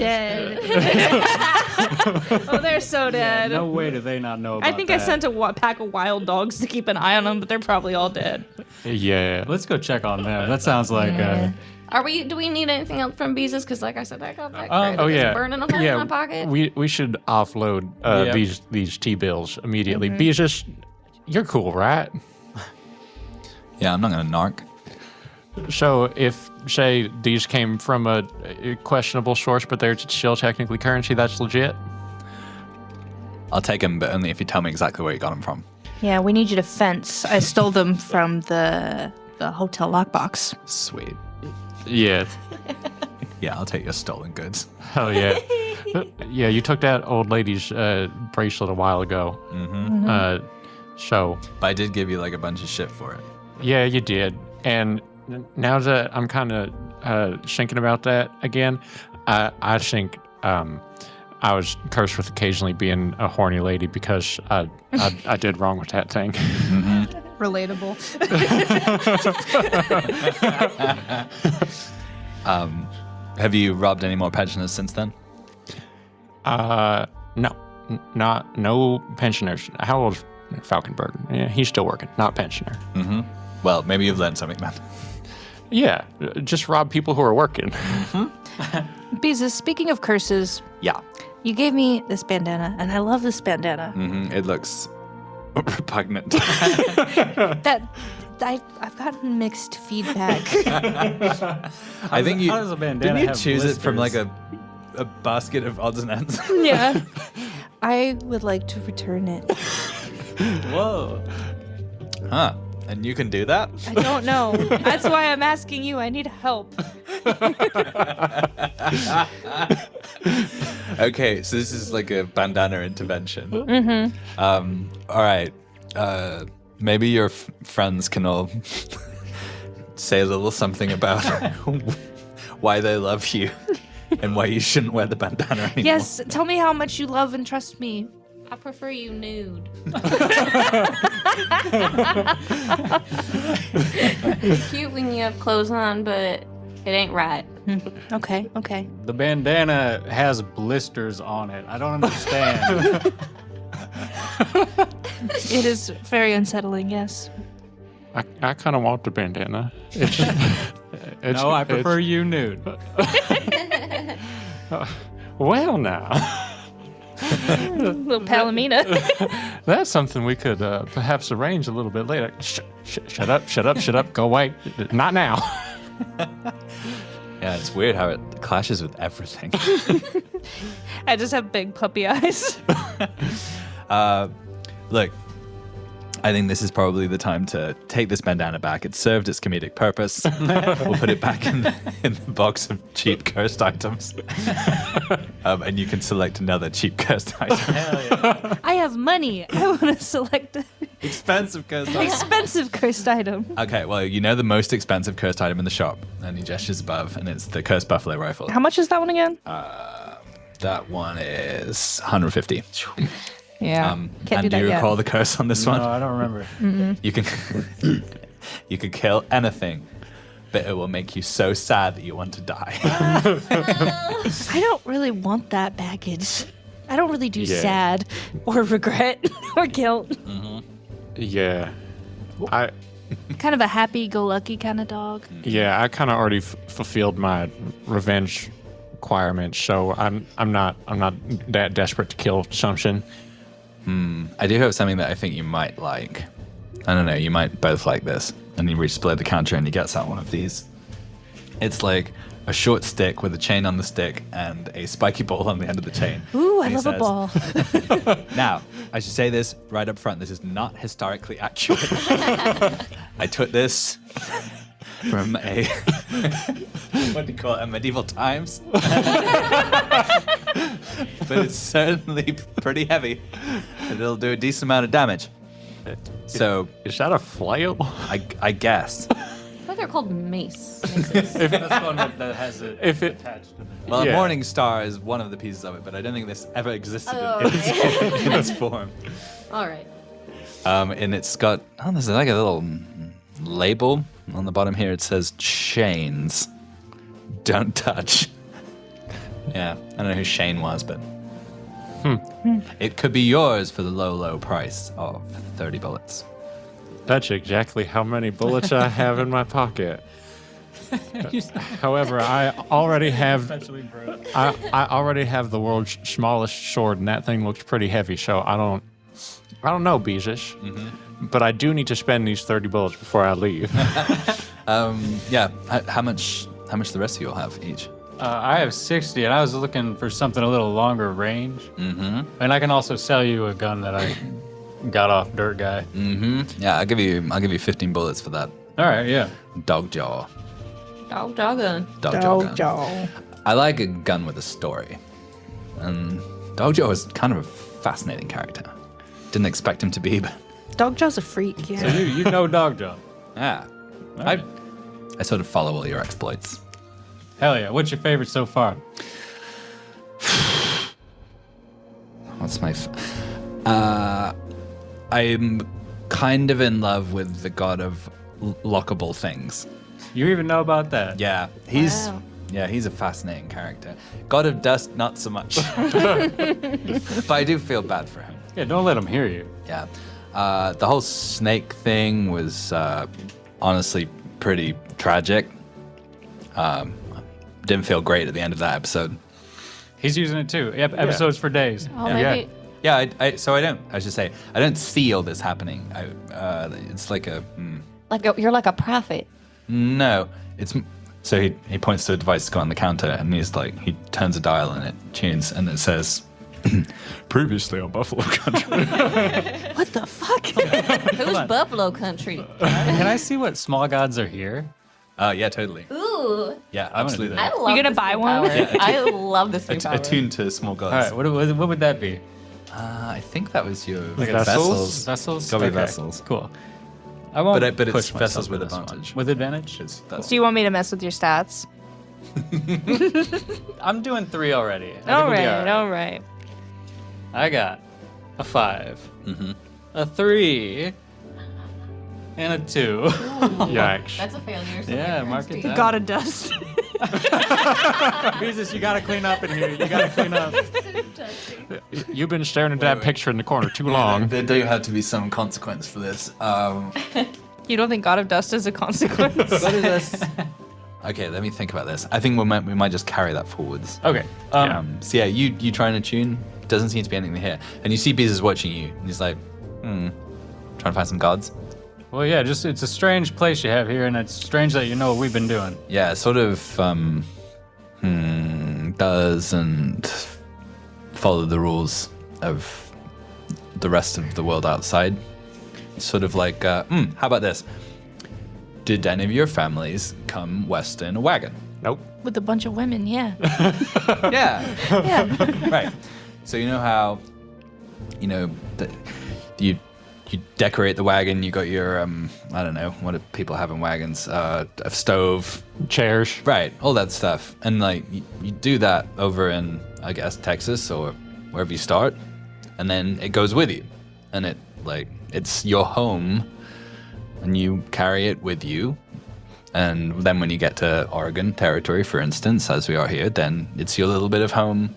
dead. Oh, they're so dead. No way do they not know about I think I sent a pack of wild dogs to keep an eye on them, but they're probably all dead. Yeah. Let's go check on them. That sounds like Are we? Do we need anything else from Beezus? Because, like I said, I got that Oh, credit yeah. that's burning a hole in my pocket. We should offload Yeah. these T-bills immediately. Beezus, you're cool, right? Yeah, I'm not going to narc. So if, say, these came from a questionable source, but they're still technically currency, that's legit? I'll take him, but only if you tell me exactly where you got him from. Yeah, we need you to fence. I stole them from the hotel lockbox. Sweet. Yeah. Yeah, I'll take your stolen goods. Hell yeah. Yeah, you took that old lady's bracelet a while ago. So, But I did give you like a bunch of shit for it. yeah, you did. And now that I'm kind of thinking about that again, I think I was cursed with occasionally being a horny lady because I did wrong with that thing. Relatable. Have you robbed any more pensioners since then? No pensioners. How old's Falkenberg? Yeah, he's still working, not pensioner. Well, maybe you've learned something then. Yeah, just rob people who are working. Beezus, speaking of curses, Yeah. you gave me this bandana, and I love this bandana. It looks repugnant. That I've gotten mixed feedback. I think you how does a bandana didn't you have choose it from like blisters? a basket of odds and ends. Yeah. I would like to return it. Whoa. Huh. And you can do that? I don't know. That's why I'm asking you. I need help. Okay, so this is like a bandana intervention. All right. Maybe your friends can all say a little something about why they love you and why you shouldn't wear the bandana anymore. Yes, tell me how much you love and trust me. I prefer you nude. Cute when you have clothes on, but it ain't right. Okay. The bandana has blisters on it. I don't understand. It is very unsettling, yes. I kind of want the bandana. It's, No, I prefer you nude. Well, now. Little Palomina. That's something we could perhaps arrange a little bit later. Shut up, go away. Not now. Yeah, it's weird how it clashes with everything. I just have big puppy eyes. Look, I think this is probably the time to take this bandana back. It served its comedic purpose. We'll put it back in the box of cheap cursed items. And you can select another cheap cursed item. I have money. I want to select an Expensive cursed item. expensive cursed item. Okay, well, you know the most expensive cursed item in the shop. And he gestures above, and it's the cursed buffalo rifle. How much is that one again? That one is 150. Yeah. Can't And do do that you yet. recall the curse on this No, one? I don't remember. You can you can kill anything bitter will make you so sad that you want to die. I don't really want that baggage. I don't really do Yeah. sad or regret or guilt. Yeah. I Kind of a happy-go-lucky kind of dog. I kind of already fulfilled my revenge requirement, so I'm not that desperate to kill Gumption. I do have something that I think you might like. I don't know, you might both like this. And you resplit the counter and he gets out one of these. It's like a short stick with a chain on the stick and a spiky ball on the end of the chain. Ooh, I And he love a says, ball. Now, I should say this right up front. This is not historically accurate. I took this from a, what do you call it, a medieval times. But it's certainly pretty heavy. And it'll do a decent amount of damage. So, Is that a flail? I guess. I thought they're called maces. That's one that has it If it- attached to the Well, Yeah. a morning star is one of the pieces of it, but I don't think this ever existed Oh, in, okay. in this form. All right. And it's got, there's like a little label on the bottom here. It says chains. Don't touch. Yeah, I don't know who Shane was, but it could be yours for the low, low price of 30 bullets. That's exactly how many bullets I have in my pocket. However, I already have Essentially broke. I already have the world's smallest sword, and that thing looks pretty heavy. So I don't know, Beezus, but I do need to spend these 30 bullets before I leave. Yeah, how much the rest of you all have each? I have 60, and I was looking for something a little longer range. Mm-hmm. And I can also sell you a gun that I got off Dirt Guy. Yeah, I'll give you 15 bullets for that All right, yeah. dog jaw. Dog gun. Dog jaw gun. I like a gun with a story. And Dogjaw is kind of a fascinating character. Didn't expect him to be, but Dogjaw's a freak, So yeah. you know Dogjaw. yeah. right. I sort of follow all your exploits. Hell yeah. What's your favorite so far? What's my... I'm kind of in love with the god of lockable things. You even know about that? Yeah, Wow. he's a fascinating character. God of Dust, not so much. But I do feel bad for him. Yeah, don't let him hear you. Yeah. The whole snake thing was honestly pretty tragic. Didn't feel great at the end of that episode. He's using it too. Yep, episodes for days. Oh, Yeah. maybe. Yeah, I should say, I don't see all this happening. It's like a... You're like a prophet. No, it's... So he points to a device that's got on the counter, and he turns a dial and it tunes, and it says, previously on Buffalo Country. What the fuck? Who's Buffalo Country? Can I see what small gods are here? Yeah, totally. Ooh. Yeah, absolutely. I love You gonna this buy new one? power. I love this new power. Attuned to small gods. All right, what would that be? I think that was your Vessels? Vessels? Gotta be Okay, vessels. Cool. I won't But it's push vessels myself with in this one. advantage. With advantage? That's Do you want me to mess with your stats? I'm doing 3 already. I think All we'll be right, all right. I got a 5, Mm-hmm. a 3, and a 2. Yikes. That's a failure. So Yeah, my mark parents it beat. down. Got a dust. Jesus, you gotta clean up in here. You gotta clean up. You've been staring at that picture in the corner too long. There do have to be some consequence for this. You don't think God of Dust is a consequence? What is this? Okay, let me think about this. I think we might just carry that forwards. Okay. So yeah, you try and attune. Doesn't seem to be anything here, and you see Beez is watching you, and he's like, trying to find some gods. Well, yeah, just it's a strange place you have here, and it's strange that you know what we've been doing. Yeah, sort of doesn't follow the rules of the rest of the world outside. Sort of like, how about this? Did any of your families come west in a wagon? Nope. With a bunch of women, yeah. Yeah. Yeah. Right. So you know how, you decorate the wagon. You got your I don't know, what do people have in wagons? A stove. Chairs. Right. All that stuff. And like you do that over in, I guess, Texas or wherever you start, and then it goes with you, and it's your home, and you carry it with you And then when you get to Oregon territory, for instance, as we are here, then it's your little bit of home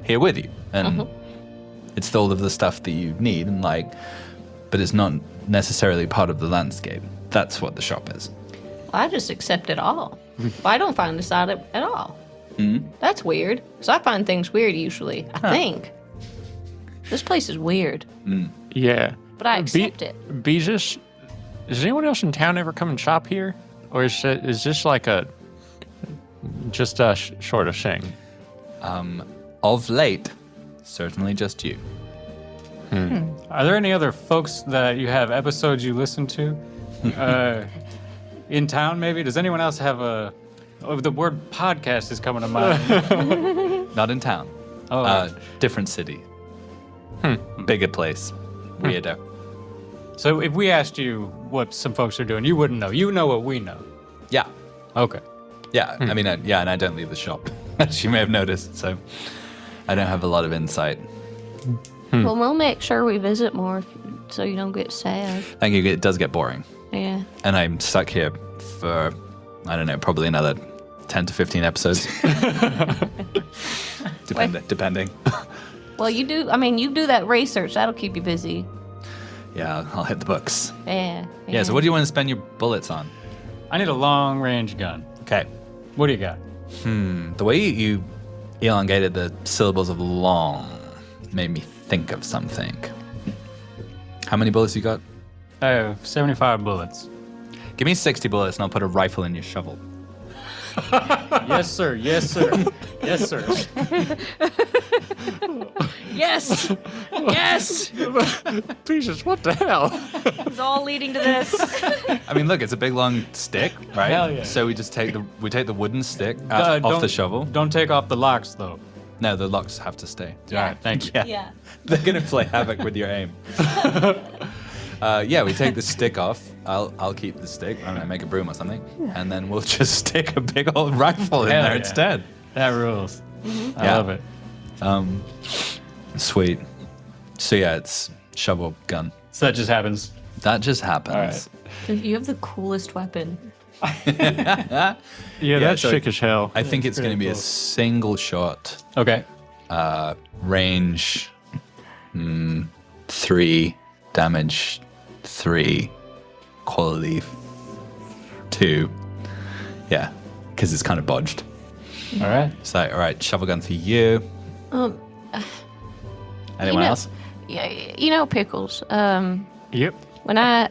here with you. And it's full of the stuff that you need and like, but it's not necessarily part of the landscape. That's what the shop is. I just accept it all. I don't find this out at all. That's weird. Because I find things weird usually, I think. This place is weird. Yeah. But I accept it. Beezus, does anyone else in town ever come and shop here? Or is this like just a sort of thing? Of late, certainly just you. Are there any other folks that you have episodes you listen to? In town, maybe? Does anyone else have a... Oh, the word podcast is coming to mind. Not in town. Oh, Different city. Bigger place. Weirdo. so if we asked you what some folks are doing, you wouldn't know. You know what we know. Yeah. Okay. Yeah. I mean, and I don't leave the shop, as you may have noticed. So I don't have a lot of insight. Well, we'll make sure we visit more so you don't get sad. Thank you. It does get boring. Yeah. And I'm stuck here for, I don't know, probably another 10 to 15 episodes. Depending. Well, you do that research. That'll keep you busy. Yeah, I'll hit the books. Yeah. Yeah, so what do you want to spend your bullets on? I need a long-range gun. Okay. What do you got? The way you elongated the syllables of long made me think of something. How many bullets you got? I have 75 bullets. Give me 60 bullets and I'll put a rifle in your shovel. Yes, sir. Yes, sir. Yes, sir. Yes! Yes! Beezus, what the hell? It's all leading to this. I mean, look, it's a big long stick, right? Hell yeah. So we just take the wooden stick off Don't- the shovel. Don't take off the locks, though. No, the locks have to stay. All right, thank you. Yeah. They're gonna play havoc with your aim. We take the stick off. I'll keep the stick. I'm gonna make a broom or something, and then we'll just stick a big old rifle in Hell there yeah. instead. That rules. I Yeah. love it. Sweet. So yeah, it's shovel gun. So that just happens. That just happens. All right. You have the coolest weapon. Yeah, that's so sick as hell. I think it's pretty gonna be a cool. single shot, Okay. range 3, damage 3, quality 2. Yeah, because it's kind of bodged. All right. So, all right, shovel gun for you. Anyone else? Yeah, Pickles. Yep. When I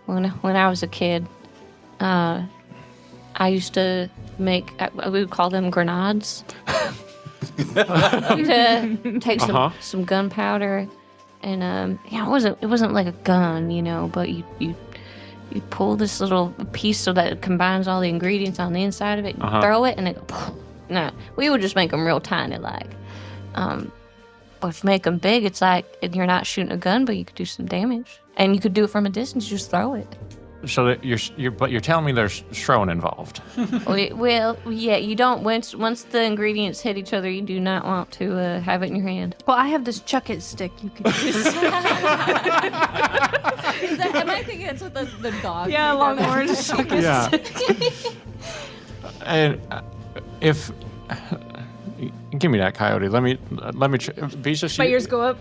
was a kid, I used to make, we would call them grenades. We'd take some gunpowder, and it wasn't like a gun, but you pull this little piece so that it combines all the ingredients on the inside of it, and throw it, and it go. No, we would just make them real tiny, like. But if you make them big, it's like you're not shooting a gun, but you could do some damage, and you could do it from a distance. You just throw it. So that you're telling me there's throwing involved. Well, yeah, you don't. Once the ingredients hit each other, you do not want to have it in your hand. Well, I have this chuck it stick you can use. Am I thinking that's what the dog? Yeah, Longhorn chuck it Yeah. stick. And if give me that coyote. Let me. Beezus, My ears go up.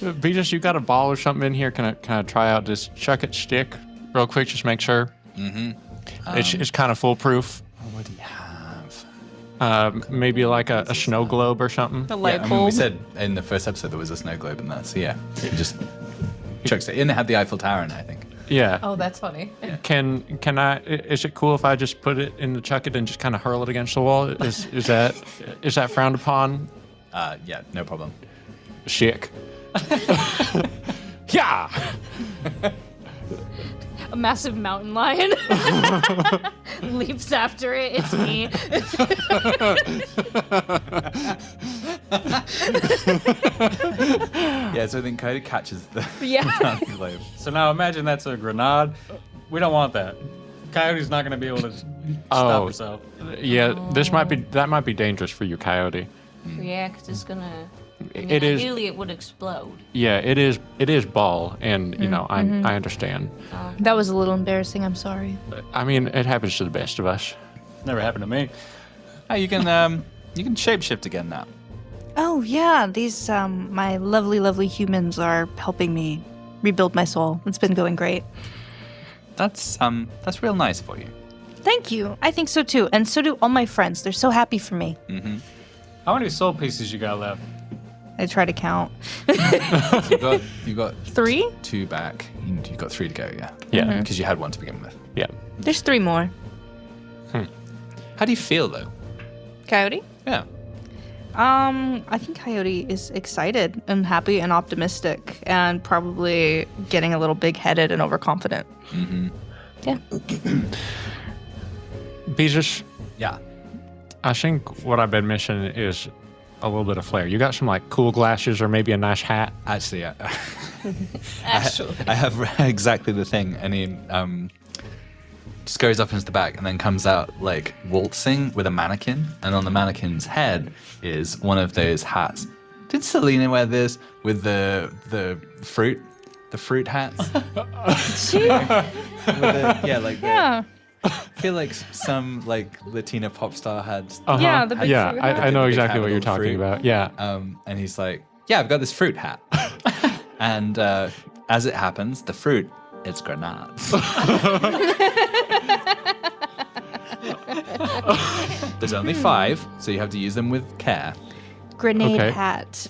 Beezus, you got a ball or something in here? Can I try out this chuck it stick real quick? Just make sure. It's kind of foolproof. What do you have? Maybe like a snow globe or something. The light Yeah, I mean, bulb. we said in the first episode there was a snow globe in that, so yeah, it just chucks it. And it had the Eiffel Tower in it, I think. Yeah. Oh, that's funny. Can I? Is it cool if I just put it in the chuck it and just kind of hurl it against the wall? Is that frowned upon? Yeah, no problem. Chic. Yeah. A massive mountain lion leaps after it. It's me. Yeah, so I think Cody catches the Yeah. globe. So now imagine that's a grenade. We don't want that. Coyote's not going to be able to stop Oh. himself. Yeah. That might be dangerous for you, coyote. Yeah, because it's gonna. It is. Ideally, it would explode. Yeah, it is. It is ball, and you know, I understand. That was a little embarrassing. I'm sorry. I mean, it happens to the best of us. Never happened to me. Oh, you can shapeshift again now. Oh yeah, these my lovely humans are helping me rebuild my soul. It's been going great. That's real nice for you. Thank you. I think so too, and so do all my friends. They're so happy for me. How many soul pieces you got left? I try to count. You got 3? 2 back. You got 3 to go. Yeah. Yeah. Because you had 1 to begin with. Yeah. There's 3 more. How do you feel though? Coyote? Yeah. I think Coyote is excited and happy and optimistic and probably getting a little big-headed and overconfident. Yeah. Beezus, Yeah. I think what I've been missing is a little bit of flair. You got some like cool glasses or maybe a nice hat. Actually, I have exactly the thing, and he scurries up into the back and then comes out like waltzing with a mannequin, and on the mannequin's head is one of those hats. Did Selena wear this with the fruit hats? Yeah. I feel like some like Latina pop star had. Yeah, the big yeah, fruit hat. I know The big exactly hat what with you're all the talking fruit. about. Yeah. And he's like, "Yeah, I've got this fruit hat." And as it happens, the fruit is grenades. There's only 5, so you have to use them with care. Grenade Okay. hat.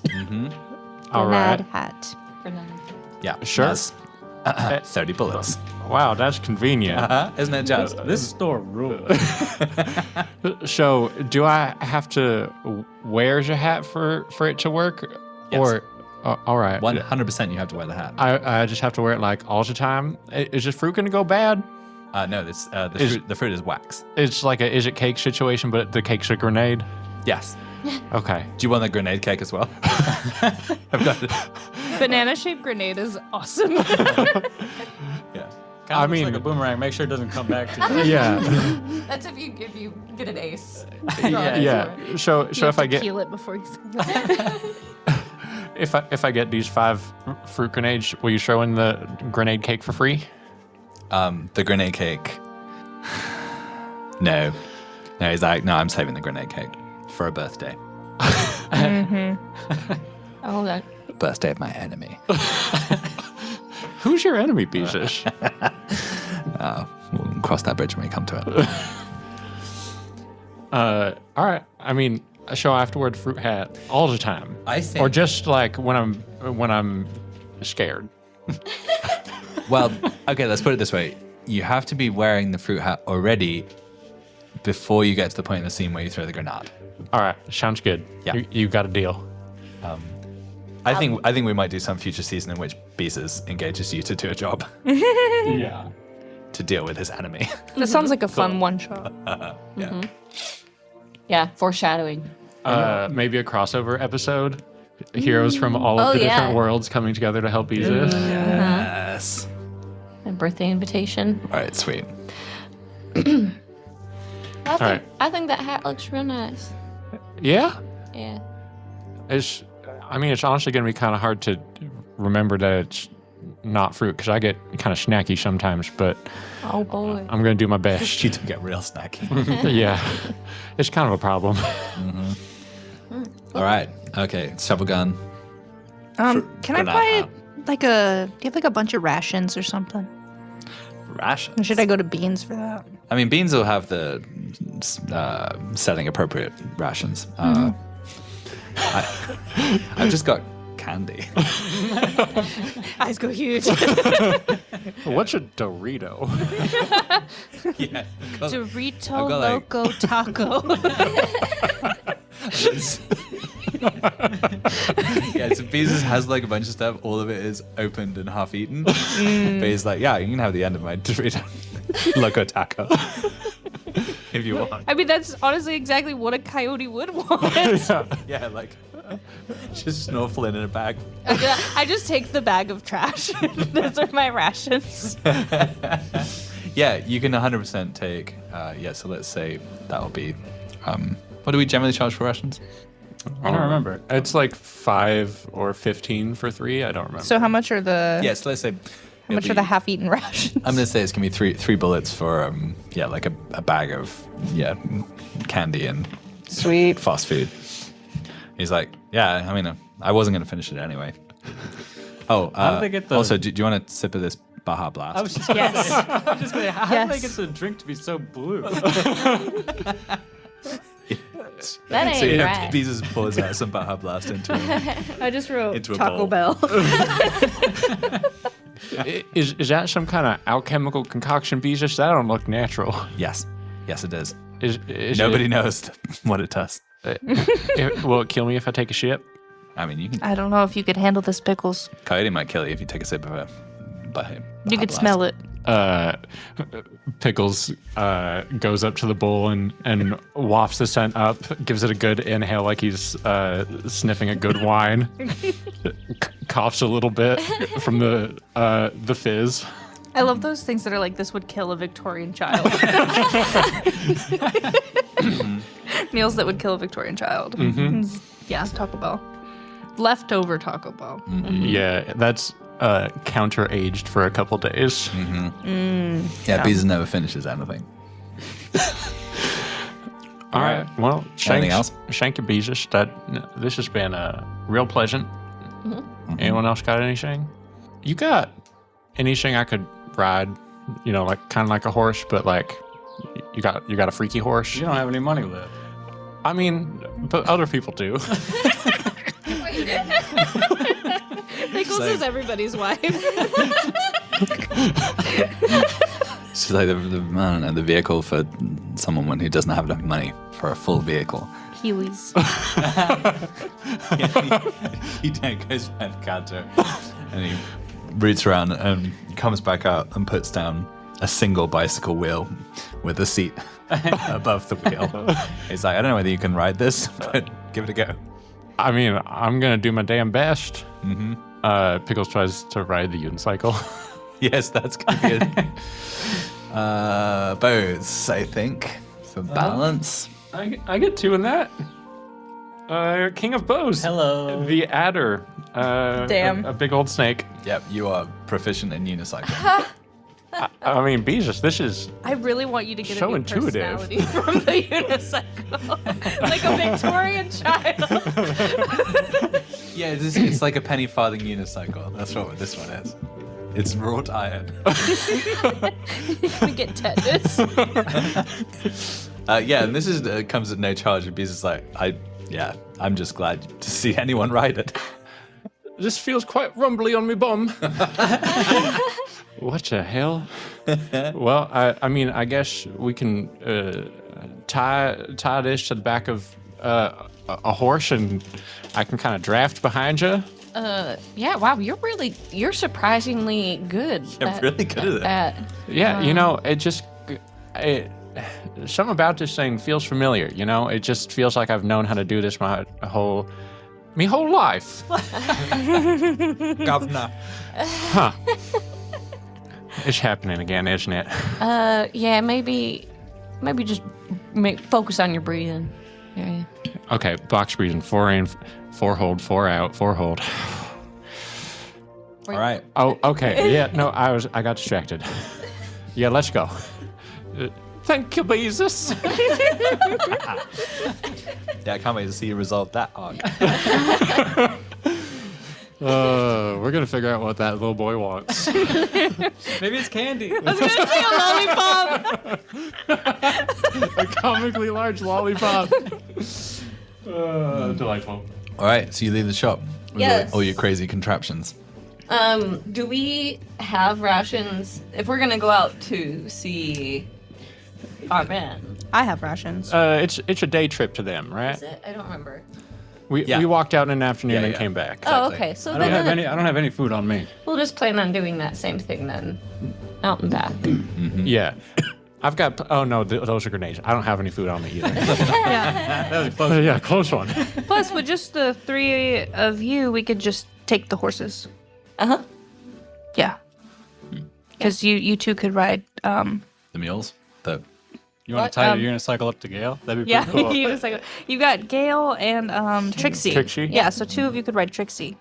All right. Grenade hat. Yeah, Sure. that's, 30 bullets. Wow, that's convenient. Isn't it just? This store rules. So, do I have to wear your hat for it to work? Yes. Or, all right. 100% you have to wear the hat. I just have to wear it like all the time. Is this fruit gonna go bad? No, this, the fruit is wax. It's like a is it cake situation, but the cake's a grenade. Yes. Okay. Do you want the grenade cake as well? I've got it. Banana-shaped grenade is awesome. Yeah. I mean- like a boomerang. Make sure it doesn't come back to you. Yeah. That's if you get an ace. Yeah. So if I get Peel it before you if I get these 5 fruit grenades, will you throw in the grenade cake for free? The grenade cake. No. No, he's like, no, I'm saving the grenade cake for a birthday. Oh, that. Birthday of my enemy. Who's your enemy, Beezus? We'll cross that bridge when we come to it. All right. I mean, so I have to wear the fruit hat all the time, I think. or just like when I'm scared. Well, okay, let's put it this way. You have to be wearing the fruit hat already before you get to the point in the scene where you throw the grenade. All right, sounds good. Yeah. You got a deal. I think we might do some future season in which Beezus engages you to do a job Yeah. to deal with his enemy. That sounds like a fun one-shot. Yeah. Yeah, foreshadowing. Maybe a crossover episode. Heroes from all of Oh, the different yeah. worlds coming together to help Beezus. Yes. A birthday invitation. All right, sweet. I think that hat looks real nice. Yeah. Yeah. It's honestly going to be kind of hard to remember that it's not fruit because I get kind of snacky sometimes, but Oh boy. I'm going to do my best. You do get real snacky. Yeah. It's kind of a problem. All right. Okay. Shovel gun. Can I grenade buy hat. do you have like a bunch of rations or something? Rations. Or should I go to Beans for that? I mean, Beans will have the setting appropriate rations. I've just got candy. Eyes go huge. What's a Dorito? Yeah. Dorito I've got, like- Loco Taco. Yeah, so Beezus has like a bunch of stuff. All of it is opened and half eaten. But he's like, yeah, you can have the end of my Dorito Loco Taco if you want. I mean, that's honestly exactly what a coyote would want. Yeah, like just snorkeling in a bag. I just take the bag of trash. Those are my rations. Yeah, you can 100% take. So let's say that will be. What do we generally charge for rations? I don't remember. It's like 5 or 15 for 3. I don't remember. So how much are the Yes, let's say. how much are the half-eaten rations? I'm gonna say it's gonna be three bullets for like a bag of candy and Sweet. fast food. He's like, yeah, I mean, I wasn't gonna finish it anyway. Oh, How did they get the- also, do you want a sip of this Baja Blast? I was just Yes. gonna say, how did they Yes. get the drink to be so blue? That ain't so right. Jesus pours out some Baja Blast into him. I just wrote Into a Taco bowl. Bell. Is that some kind of alchemical concoction, Jesus? That don't look natural. Yes, it is. Is Nobody knows what it does. Will it kill me if I take a ship? I mean, you can. I don't know if you could handle this pickles. Coyote might kill you if you take a sip of it. You could smell it. Pickles goes up to the bowl and wafts the scent up, gives it a good inhale like he's sniffing a good wine, coughs a little bit from the fizz. I love those things that are like, this would kill a Victorian child. Meals that would kill a Victorian child. Yeah, Taco Bell. Leftover Taco Bell. Yeah, that's counter-aged for a couple days. Yeah, Beezus never finishes anything. All right. Well, Anything else? Shank and Beezus, this has been real pleasant. Anyone else got anything? You got anything I could ride? You know, like kind of like a horse, but like you got a freaky horse. You don't have any money left. I mean, but other people do. Pickles like- is everybody's wife. She's like the vehicle for someone who doesn't have enough money for a full vehicle. Kiwis. He then goes behind the counter and he roots around and comes back out and puts down a single bicycle wheel with a seat above the wheel. He's like, I don't know whether you can ride this, but give it a go. I mean, I'm gonna do my damn best. Pickles tries to ride the unicycle. Yes, that's gonna be it. Bows, I think, for balance. I get 2 in that. King of Bows. Hello. The adder. Damn. A big old snake. Yep, you are proficient in unicycle. I mean, Beezus, this is I really want you to get So a new intuitive. personality from the unicycle. Like a Victorian child. Yeah, it's like a penny farthing unicycle. That's what this one is. It's wrought iron. We get tetanus. Yeah, and this is comes at no charge. And Beezus is like, I'm just glad to see anyone ride it. This feels quite rumbly on me bum. What the hell? Well, I mean, I guess we can tie this to the back of a horse, and I can kind of draft behind you. Yeah, wow, you're surprisingly good. I'm really good at that. Yeah, you know, something about this thing feels familiar. You know, it just feels like I've known how to do this my whole life. Governor. Huh. It's happening again, isn't it? Yeah, maybe just focus on your breathing. Yeah. Okay, box breathing. 4 in, 4 hold, 4 out, 4 hold. All right. Oh, okay. Yeah, no, I got distracted. Yeah, let's go. Thank you, Beezus. Yeah, I can't wait to see you resolve that arc. We're gonna figure out what that little boy wants. Maybe it's candy. I was gonna say a lollipop. A comically large lollipop. Delightful. All right, so you leave the shop with Yes. all your crazy contraptions. Do we have rations if we're gonna go out to see our men? I have rations. It's a day trip to them, right? Is it? I don't remember. Yeah. We walked out in an afternoon Yeah, and yeah. came back. Oh, Exactly. okay. So I don't have then any. I don't have any food on me. we'll just plan on doing that same thing then, out and back. Yeah. I've got. Oh no, those are grenades. I don't have any food on me either. Yeah. That was close. Yeah, close one. Plus, with just the 3 of you, we could just take the horses. Uh-huh. Yeah. Because you two could ride. The mules? The You want What? to tie your unicycle up to Gale? That'd be Yeah, pretty cool. you got Gale and Trixie. Trixie? Yeah, so 2 of you could ride Trixie.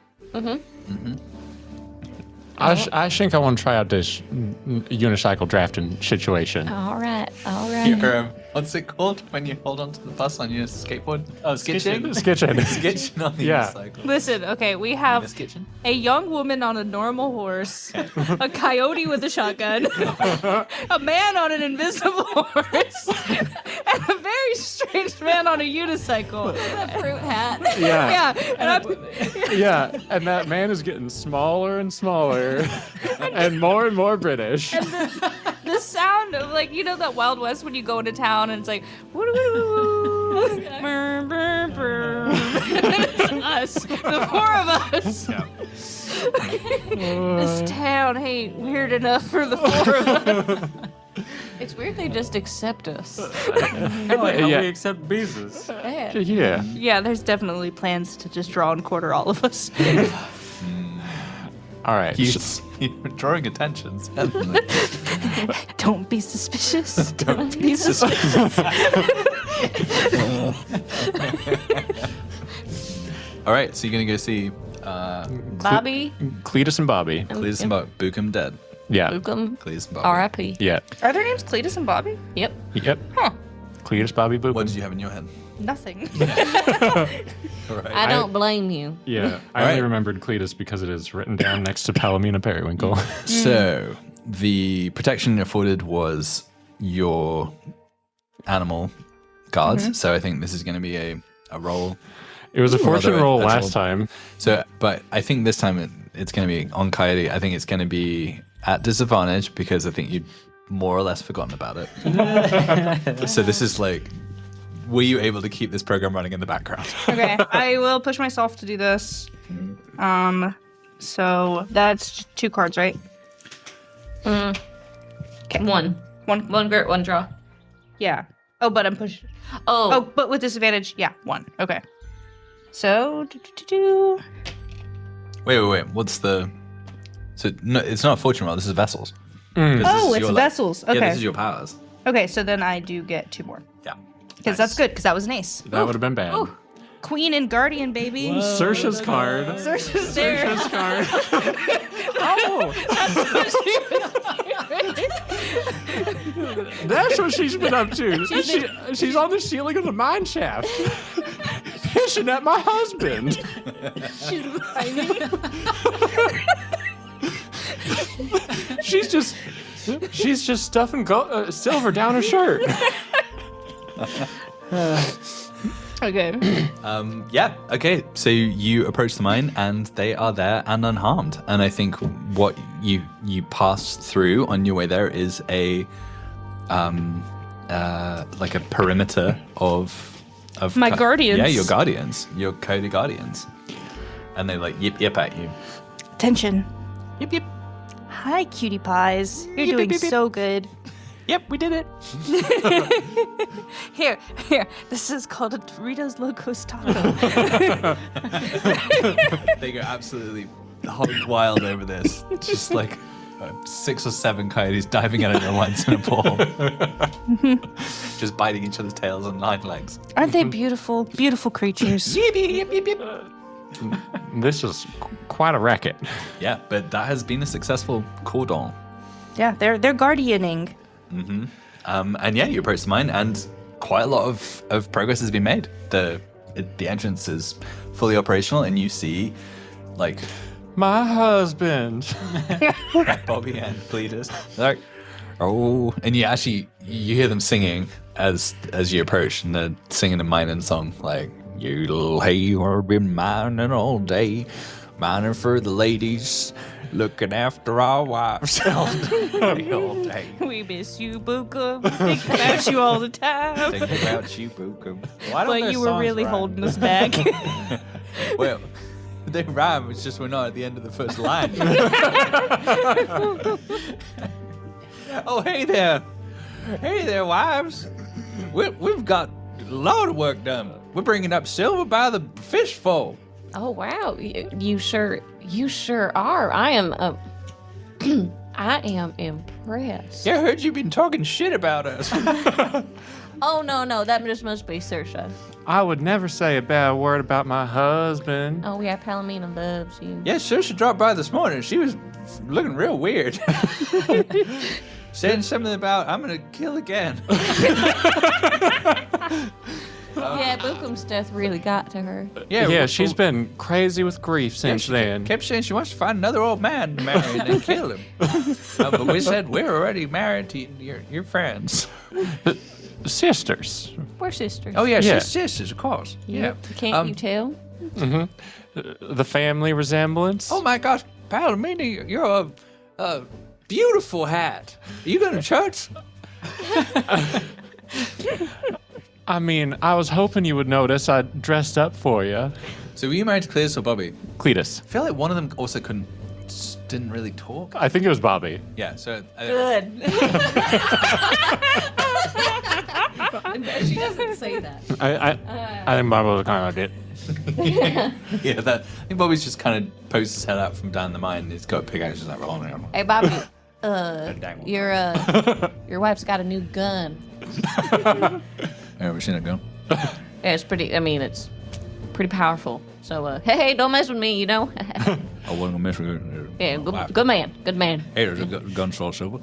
I think I want to try out this unicycle drafting situation. All right. What's it called when you hold onto the bus on your skateboard? Oh, skitching? Skitching. Skitching on the Yeah. unicycle. Listen, okay, we have Skitching? a young woman on a normal horse, a coyote with a shotgun, a man on an invisible horse, and a very strange man on a unicycle. Fruit hat. Yeah. Yeah, Yeah. And that man is getting smaller and smaller and more British. the sound of like that Wild West when you go into town and it's like woo-doo-doo-doo, brr, brr, brr. And then it's us, the 4 of us. This town ain't weird enough for the 4 of us. It's weird they just accept us. Yeah. We accept Jesus. Yeah. Yeah, there's definitely plans to just draw and quarter all of us. All right. You're drawing attention. Certainly. Don't be suspicious. Don't be suspicious. All right, so you're gonna go see Bobby, Cletus and Bobby. Cletus and Bobby. Bookham dead. Yeah. Bukum, Cletus and Bobby. R.I.P. Yeah. Are their names Cletus and Bobby? Yep. Yep. Cletus, Bobby, Boop. What did you have in your head? Nothing. All right. I don't blame you. Yeah. I All only right. remembered Cletus because it is written down next to Palomina Periwinkle. So the protection afforded was your animal guards. So I think this is going to be a roll. It was a fortune Rather, roll that's last time. So, but I think this time it's going to be on Coyote. I think it's going to be at disadvantage because I think you'd more or less forgotten about it. So this is like, were you able to keep this program running in the background? Okay, I will push myself to do this. So that's 2 cards, right? Okay. One grit, one draw. Yeah. Oh, but I'm pushing. Oh, Oh, but with disadvantage, yeah, 1. Okay. So, Wait. What's the? So no, it's not a fortune roll. This is vessels. Oh, it's vessels. Okay. Yeah, this is your powers. Okay, so then I do get 2 more. Yeah. Because that's good, because that was an ace. That would have been bad. Queen and Guardian, baby. Sersha's card. Sersha's there. Sersha's card. Oh, that's what she's been up to. She's on the ceiling of the mine shaft, hissing at my husband. She's whining. She's just stuffing silver down her shirt. Okay. Yeah. Okay. So you approach the mine, and they are there and unharmed. And I think what you passed through on your way there is a like a perimeter of My guardians. Yeah, your guardians, your Cody guardians, and they like yip at you. Attention. Yip yip. Hi, cutie pies. You're Beep, doing beep, beep, beep. so good. Yep, we did it. Here. This is called a Doritos Locos Taco. They go absolutely hog wild over this. Just like 6 or 7 coyotes diving at it at once in a ball. Just biting each other's tails on 9 legs. Aren't they beautiful, beautiful creatures? Yip, yip, yip, yip. This is quite a racket. Yeah, but that has been a successful cordon. Yeah, they're guardianing. And yeah, you approach the mine, and quite a lot of progress has been made. The entrance is fully operational, and you see, like, My husband. Bobby and Cletus. Like, oh, and you hear them singing as you approach, and they're singing a mining song, like, "You'll have been mining all day, mining for the ladies, looking after our wives all day." We miss you, Buka. We think about you all the time. Think about you, Bukum. But you were really holding us back. Well, they rhyme. It's just we're not at the end of the first line. Oh, hey there, wives. We've got a lot of work done. We're bringing up silver by the fishful. oh wow. You sure are. I am I am impressed. Yeah, I heard you've been talking shit about us. Oh, no, that just must be Saoirse. I would never say a bad word about my husband. Oh, yeah, Palomino loves you. Yeah, Saoirse dropped by this morning. She was looking real weird. Saying something about, I'm going to kill again. Yeah, Bookum's death really got to her. Yeah, she's been crazy with grief since then. Kept saying she wants to find another old man to marry and then kill him. But we said we're already married to your friends. Sisters. We're sisters. Oh, yeah, Yeah. she's sisters, of course. Yeah. Can't you tell? The family resemblance. Oh, my gosh, Palomino, you're a beautiful hat. Are you going to church? I mean, I was hoping you would notice I dressed up for you. So were you married to Cletus or Bobby? Cletus. I feel like one of them also didn't really talk. I think it was Bobby. Yeah, so... Good. She doesn't say that. I think Bobby was kind of did. Yeah, I think Bobby's just kind of pokes his head out from down the mine and he's got a pig out. He's just like, oh, no. Hey, Bobby. Your wife's got a new gun. Ever seen a gun? Yeah, it's pretty. I mean, it's pretty powerful. So, hey, don't mess with me. You know. I wasn't going to mess with you. Yeah, good man. Good man. Hey, there's a gun sold silver.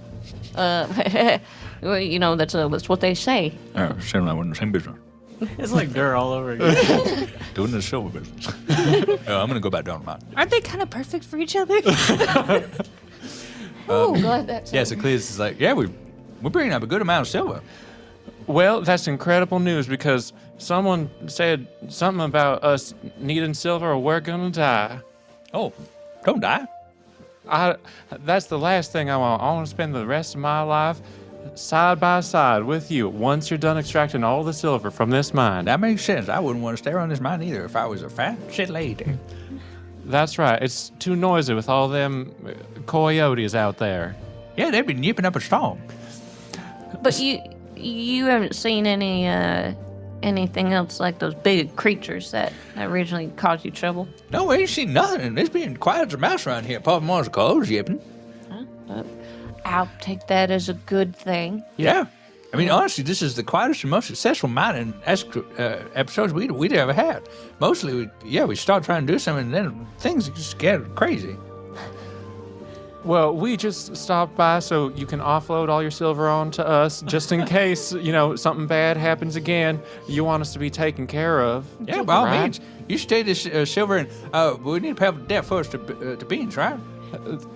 Well, you know that's what they say. Oh, same like we're in the same business. It's like Dur all over again. Doing the silver business. I'm going to go back down the mine. Aren't they kind of perfect for each other? Oh, glad that's. Yeah, so Cletus is like, yeah, we're bringing up a good amount of silver. Well, that's incredible news because someone said something about us needing silver or we're gonna die. Oh, don't die. That's the last thing I want. I want to spend the rest of my life side by side with you once you're done extracting all the silver from this mine. That makes sense. I wouldn't want to stay around this mine either if I was a fat shit lady. That's right. It's too noisy with all them coyotes out there. Yeah, they've been yipping up a storm. But you haven't seen anything else like those big creatures that originally caused you trouble? No, we ain't seen nothing. There's been quiet as a mouse around here, apart from all the coyotes yipping. I'll take that as a good thing. Yeah. I mean, honestly, this is the quietest and most successful mining episodes we'd ever had. Mostly, we start trying to do something, and then things just get crazy. Well, we just stopped by so you can offload all your silver onto us just in case, something bad happens again. You want us to be taken care of. Yeah, by all Right? means. You should take this silver, and we need to pay off the debt first to Beans, right?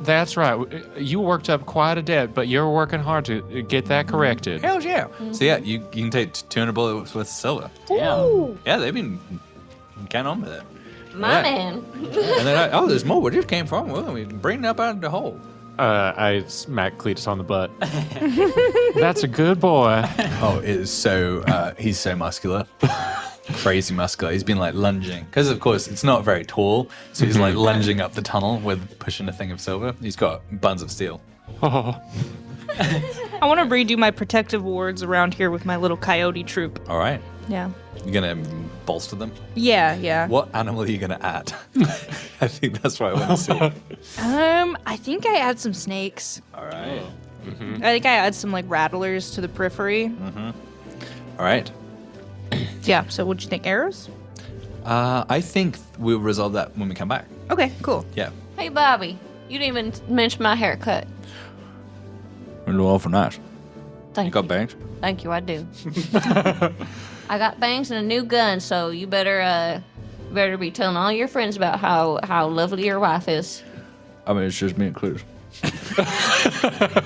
That's right. You worked up quite a debt, but you're working hard to get that corrected. Hell yeah. So yeah, you can take 200 bullets worth of silver. Yeah. Yeah, they've been getting on with it. My Yeah. man. And they're like, oh, there's more. Where this came from? Well, we bring it up out of the hole. I smacked Cletus on the butt. That's a good boy. Oh, it is so, he's so muscular. Crazy muscular. He's been like lunging. Because, of course, it's not very tall. So he's like lunging up the tunnel with pushing a thing of silver. He's got buns of steel. Oh, I want to redo my protective wards around here with my little coyote troop. All right. Yeah. You're going to bolster them? Yeah. What animal are you going to add? I think that's what I want to see. I think I add some snakes. All right. I think I add some like rattlers to the periphery. All right. Yeah. So what'd you think? Arrows? I think we'll resolve that when we come back. Okay. Cool. Yeah. Hey, Bobby. You didn't even mention my haircut. We're a little awful nice. Thank You got bangs? Thank you, I do. I got bangs and a new gun, so you better be telling all your friends about how lovely your wife is. I mean, it's just me and Cletus.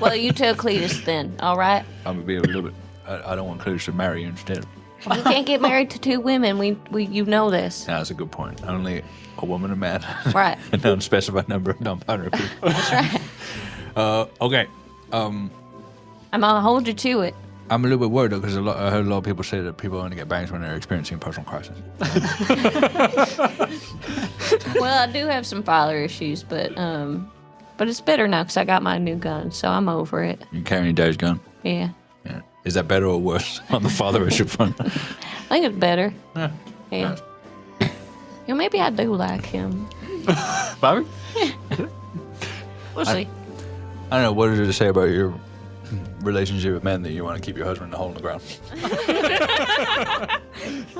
Well, you tell Cletus then, all right? I'm going to be a little bit... I don't want Cletus to marry you instead. You can't get married to two women. We you know this, No, that's a good point. Only a woman and a man. right? An unspecified number of non-binary people. That's right. Okay. I'm gonna hold you to it. I'm a little bit worried, though, because I heard a lot of people say that people only get bangs when they're experiencing personal crisis. Well, I do have some father issues, but it's better now because I got my new gun, so I'm over it. You carrying your dad's gun? Yeah, Yeah. Is that better or worse on the father issue front? I think it's better. Yeah. Yeah. Maybe I do like him. Bobby? We'll see. I don't know. What did it say about your relationship with men that you want to keep your husband in a hole in the ground?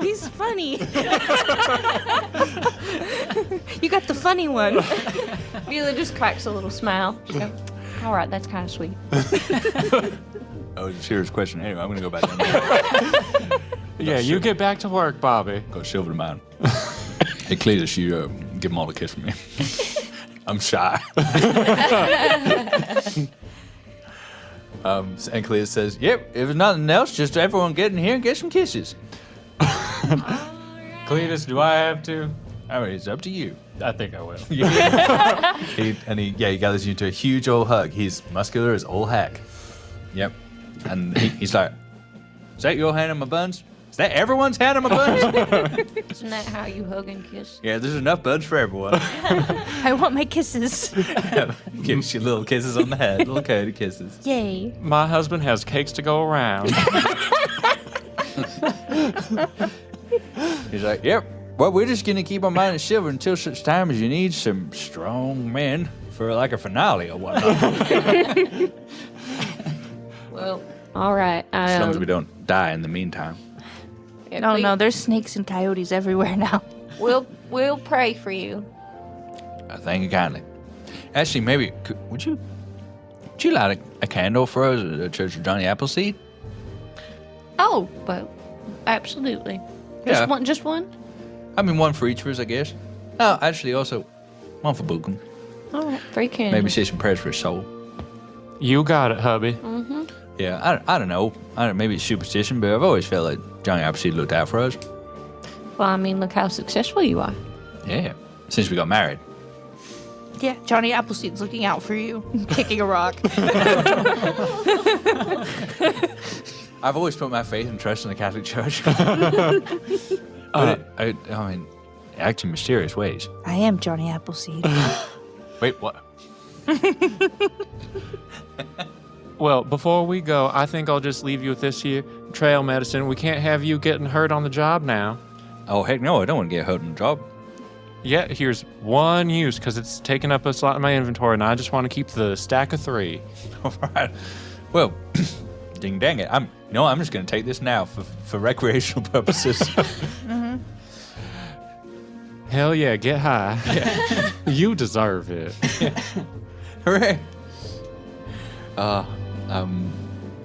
He's funny. You got the funny one. Beulah just cracks a little smile. She goes, all right, that's kind of sweet. Oh, it's a serious question. Anyway, I'm going to go back down there. Yeah, you get back to work, Bobby. Go silver the man. Hey, Cletus, you give him all a kiss from me. I'm shy. And Cletus says, yep, if there's nothing else, just everyone get in here and get some kisses. Cletus, do I have to? I mean, it's up to you. I think I will. He gathers you into a huge old hug. He's muscular as old hack. Yep. And he's like, is that your hand on my buns? Is that everyone's hand on my buns? Isn't that how you hug and kiss? Yeah, there's enough buns for everyone. I want my kisses. Gives you little kisses on the head, little coated kisses. Yay. My husband has cakes to go around. He's like, yep. Well, we're just going to keep on mining silver until such time as you need some strong men for like a finale or whatnot. Well, all right. As long as we don't die in the meantime. Oh no, there's snakes and coyotes everywhere now. We'll pray for you. Thank you kindly. Actually, maybe, would you light a candle for us at the Church of Johnny Appleseed? Oh, well, absolutely. Yeah. Just one? I mean, one for each of us, I guess. Oh, actually, also, one for Bukum. All right, 3 candles. Maybe say some prayers for his soul. You got it, hubby. Yeah, I don't know. Maybe it's superstition, but I've always felt like Johnny Appleseed looked out for us. Well, I mean, look how successful you are. Yeah, since we got married. Yeah, Johnny Appleseed's looking out for you, kicking a rock. I've always put my faith and trust in the Catholic Church. But I mean, they act in mysterious ways. I am Johnny Appleseed. Wait, what? Well, before we go, I think I'll just leave you with this here. Trail medicine. We can't have you getting hurt on the job now. Oh, heck no, I don't want to get hurt on the job. Yeah, here's one use because it's taking up a slot in my inventory, and I just want to keep the stack of 3. All right. Well, ding dang it. I'm just going to take this now for recreational purposes. Hell yeah, get high. Yeah. You deserve it. Hooray. All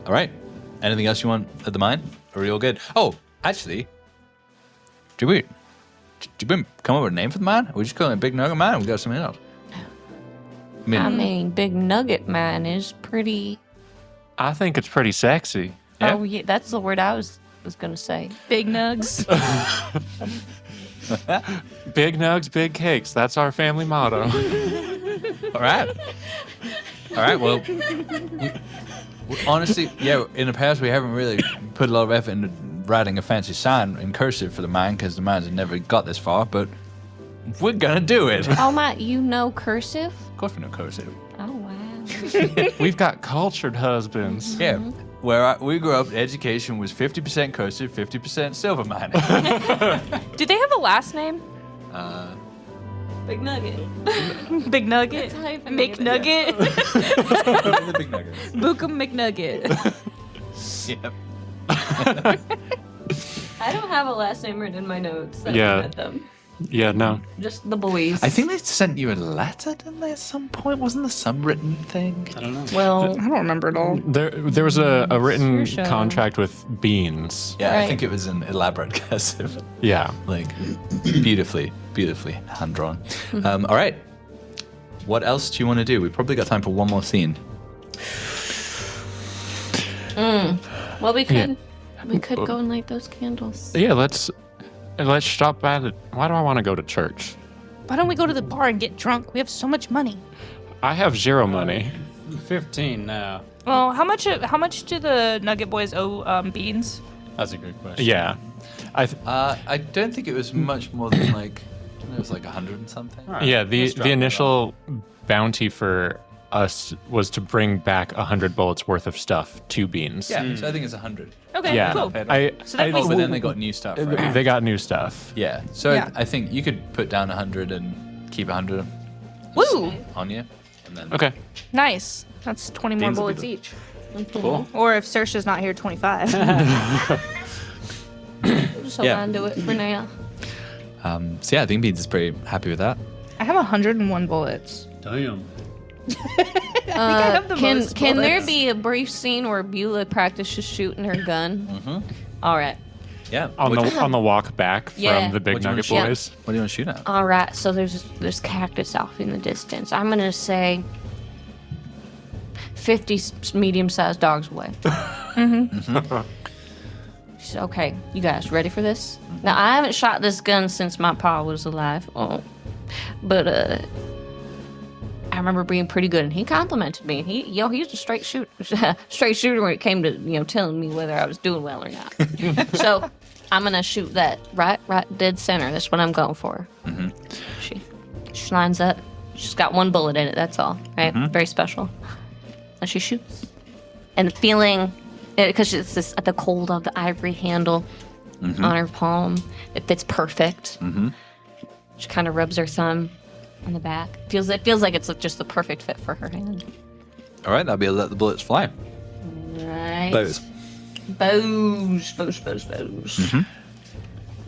right. Anything else you want at the mine? Are we all good? Oh, actually, did we come up with a name for the mine? Or we just call it a Big Nugget Mine? We got something else. I mean, Big Nugget Mine is pretty... I think it's pretty sexy. Yeah. Oh, yeah, that's the word I was going to say. Big nugs. Big nugs, big cakes. That's our family motto. All right. Well, honestly, yeah, in the past we haven't really put a lot of effort into writing a fancy sign in cursive for the mine because the mines have never got this far, but we're going to do it. Oh, my, you know cursive? Of course we know cursive. Oh, wow. We've got cultured husbands. Yeah. Where we grew up, education was 50% cursive, 50% silver mining. Do they have a last name? Big Nugget. Big Nugget? It's hyphenated. McNugget? The big nuggets. Bookum McNugget. Yep. I don't have a last name written in my notes. That Yeah. I met them. Yeah, no. Just the boys. I think they sent you a letter, didn't they, at some point? Wasn't there some written thing? I don't know. Well, I don't remember it all. There was a written Sure. contract with beans. Yeah, I Right. think it was an elaborate cursive. Yeah. Like, beautifully hand-drawn. All right. What else do you want to do? We've probably got time for one more scene. Well, we could go and light those candles. Yeah, let's stop by the... Why do I want to go to church? Why don't we go to the bar and get drunk? We have so much money. I have 0 money. 15 now. Well, how much do the Nugget Boys owe Beans? That's a good question. Yeah. I don't think it was much more than like, it was like 100 and something. All right, Yeah, let's drop the it initial bounty for us was to bring back 100 bullets worth of stuff to Beans. Yeah, so I think it's 100. Okay, Yeah. cool. So that makes- But then they got new stuff, right? They got new stuff. Yeah, so Yeah. I think you could put down 100 and keep 100 Woo! on you. And then Okay. Nice. That's 20 more Beans will be bullets the- each. Cool. Or if Saoirse's not here, 25. Just hold Yeah. on to it for now. So yeah, I think Beans is pretty happy with that. I have 101 bullets. Damn. I have the most Can there bullets. be a brief scene where Beulah practices shooting her gun? Mm-hmm. All right. Yeah. On the walk back from Yeah. the Big What do you wanna Nugget shoot? Boys. What do you want to shoot at? All right. So there's cactus off in the distance. I'm gonna say 50 medium-sized dogs away. She's, okay, you guys ready for this? Now I haven't shot this gun since my pa was alive. Oh, but I remember being pretty good, and he complimented me. He was a straight shooter when it came to telling me whether I was doing well or not. So I'm gonna shoot that right dead center. That's what I'm going for. She lines up. She's got one bullet in it. That's all. Right, very special. And she shoots, and the feeling, because it's this the cold of the ivory handle on her palm, it fits perfect. She kind of rubs her thumb on the back. It feels like it's just the perfect fit for her hand. All right, that'll be let the bullets fly. Right. Bows. Bows.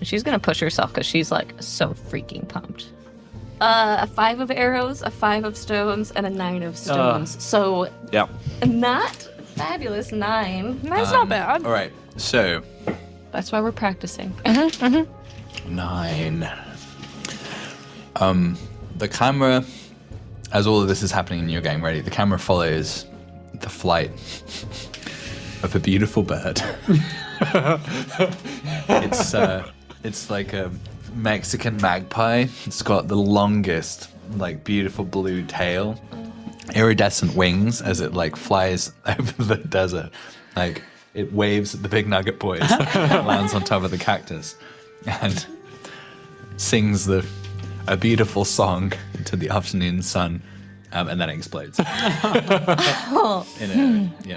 She's gonna push herself because she's like so freaking pumped. A 5 of arrows, a 5 of stones, and a 9 of stones. So Yeah. not fabulous 9. That's not bad. All right. So That's why we're practicing. 9. The camera, as all of this is happening and you're getting ready, the camera follows the flight of a beautiful bird. It's like a Mexican magpie. It's got the longest, like, beautiful blue tail, iridescent wings as it like flies over the desert. Like it waves at the Big Nugget Boys, lands on top of the cactus, and sings a beautiful song to the afternoon sun, and then it explodes in a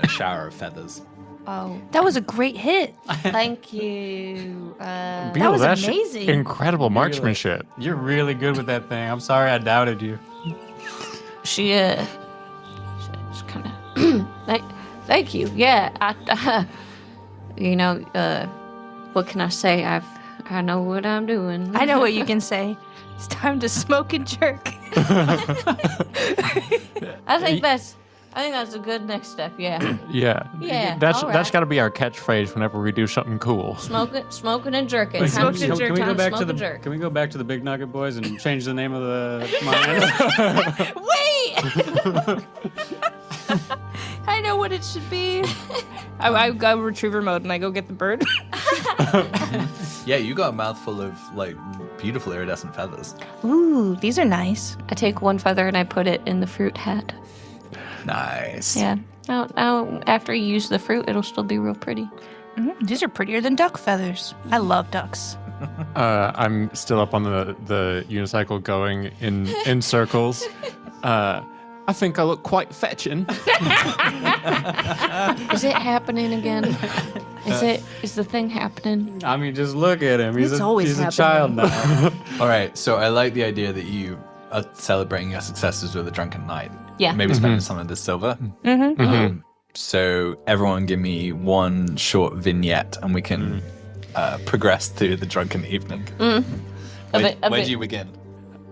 shower of feathers. Oh, That was a great hit. thank you. Beulah, was that's amazing. incredible marksmanship. You're really good with that thing. I'm sorry I doubted you. She's kind of thank you. Yeah, what can I say? I know what I'm doing. I know what you can say. It's time to smoke and jerk. I think that's a good next step. Yeah, Yeah. Yeah, That's all that's right. got to be our catchphase whenever we do something cool. smoking and jerking. Wait, Time smoking and jerk, Can we go time back to smoke the and jerk. Can we go back to the Big Nugget Boys and change the name of the mine? Wait! I know what it should be. I go retriever mode and I go get the bird. Yeah, you got a mouthful of like beautiful iridescent feathers. Ooh, these are nice. I take one feather and I put it in the fruit hat. Nice. Yeah. Now, after you use the fruit, it'll still be real pretty. These are prettier than duck feathers. I love ducks. I'm still up on the unicycle going in circles. I think I look quite fetching. Is it happening again? Is the thing happening? I mean, just look at him. It's always he's a happening. child now. All right, so I like the idea that you are celebrating your successes with a drunken night. Yeah. Maybe spending some of the silver. So everyone give me one short vignette and we can progress through the drunken evening. Where do you begin?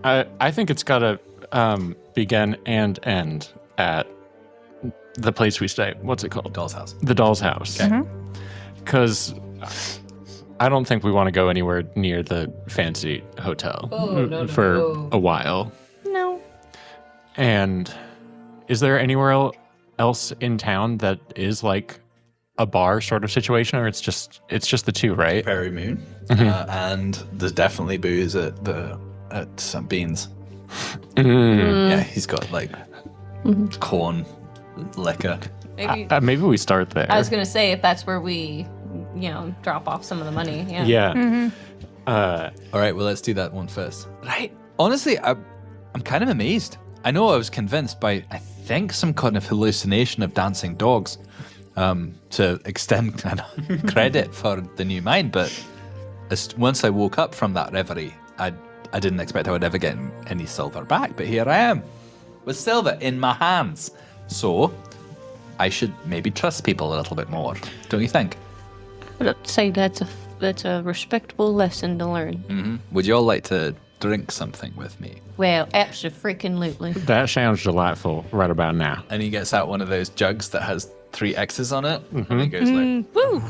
I think it's got to begin and end at the place we stay. What's it called? Doll's house. The Doll's House. Because I don't think we want to go anywhere near the fancy hotel for a while. No. And is there anywhere else in town that is like a bar sort of situation, or it's just the two, right? Prairie Moon. And there's definitely booze at some Beans. Yeah, he's got like corn liquor. Maybe. Maybe we start there. I was gonna say if that's where we, drop off some of the money. Yeah. Yeah. All right, well, let's do that one first. Right. Honestly, I'm kind of amazed. I know I was convinced by, I think, some kind of hallucination of dancing dogs to extend credit for the new mine, but once I woke up from that reverie, I didn't expect I would ever get any silver back, but here I am. with silver in my hands. So I should maybe trust people a little bit more. Don't you think? I'd say that's a respectable lesson to learn. Would you all like to drink something with me? Well, abso-freaking-lutely. That sounds delightful right about now. And he gets out one of those jugs that has 3 X's on it. And he goes like, Woo!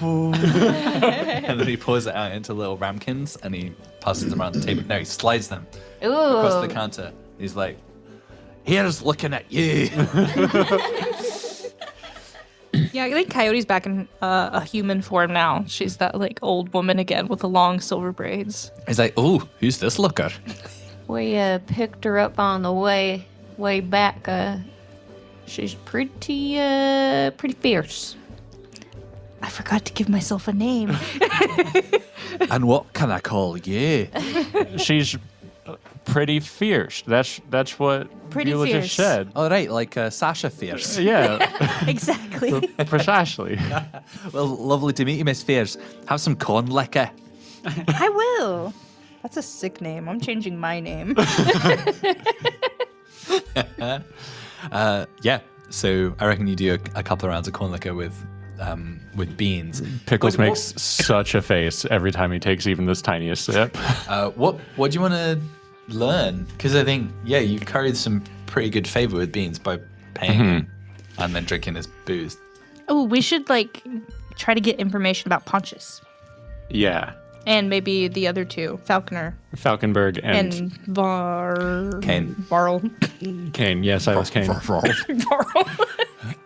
and then he pours it out into little ramekins and he passes them around the table. No, he slides them across the Ooh. counter. He's like, here's looking at you. Yeah, I think Coyote's back in a human form now. She's that like old woman again with the long silver braids. He's like, oh, who's this looker? We picked her up on the way back. She's pretty fierce. I forgot to give myself a name. And what can I call you? She's pretty fierce. That's what Pretty Beulah fierce. just said. All right, like Sasha Fierce. Yeah, Exactly. precisely. Well, lovely to meet you, Miss Fierce. Have some corn liquor. I will. That's a sick name. I'm changing my name. Yeah. So I reckon you do a couple of rounds of corn liquor with beans. Pickles What- makes such a face every time he takes even this tiniest sip. What do you want to learn? Because I think you've carried some pretty good favor with beans by paying him and then drinking his booze. Oh, we should like try to get information about Pontius Yeah, and maybe the other two, Falconer Falkenberg and Kane. Varl. Kane. Yes, I was Kane. Varl.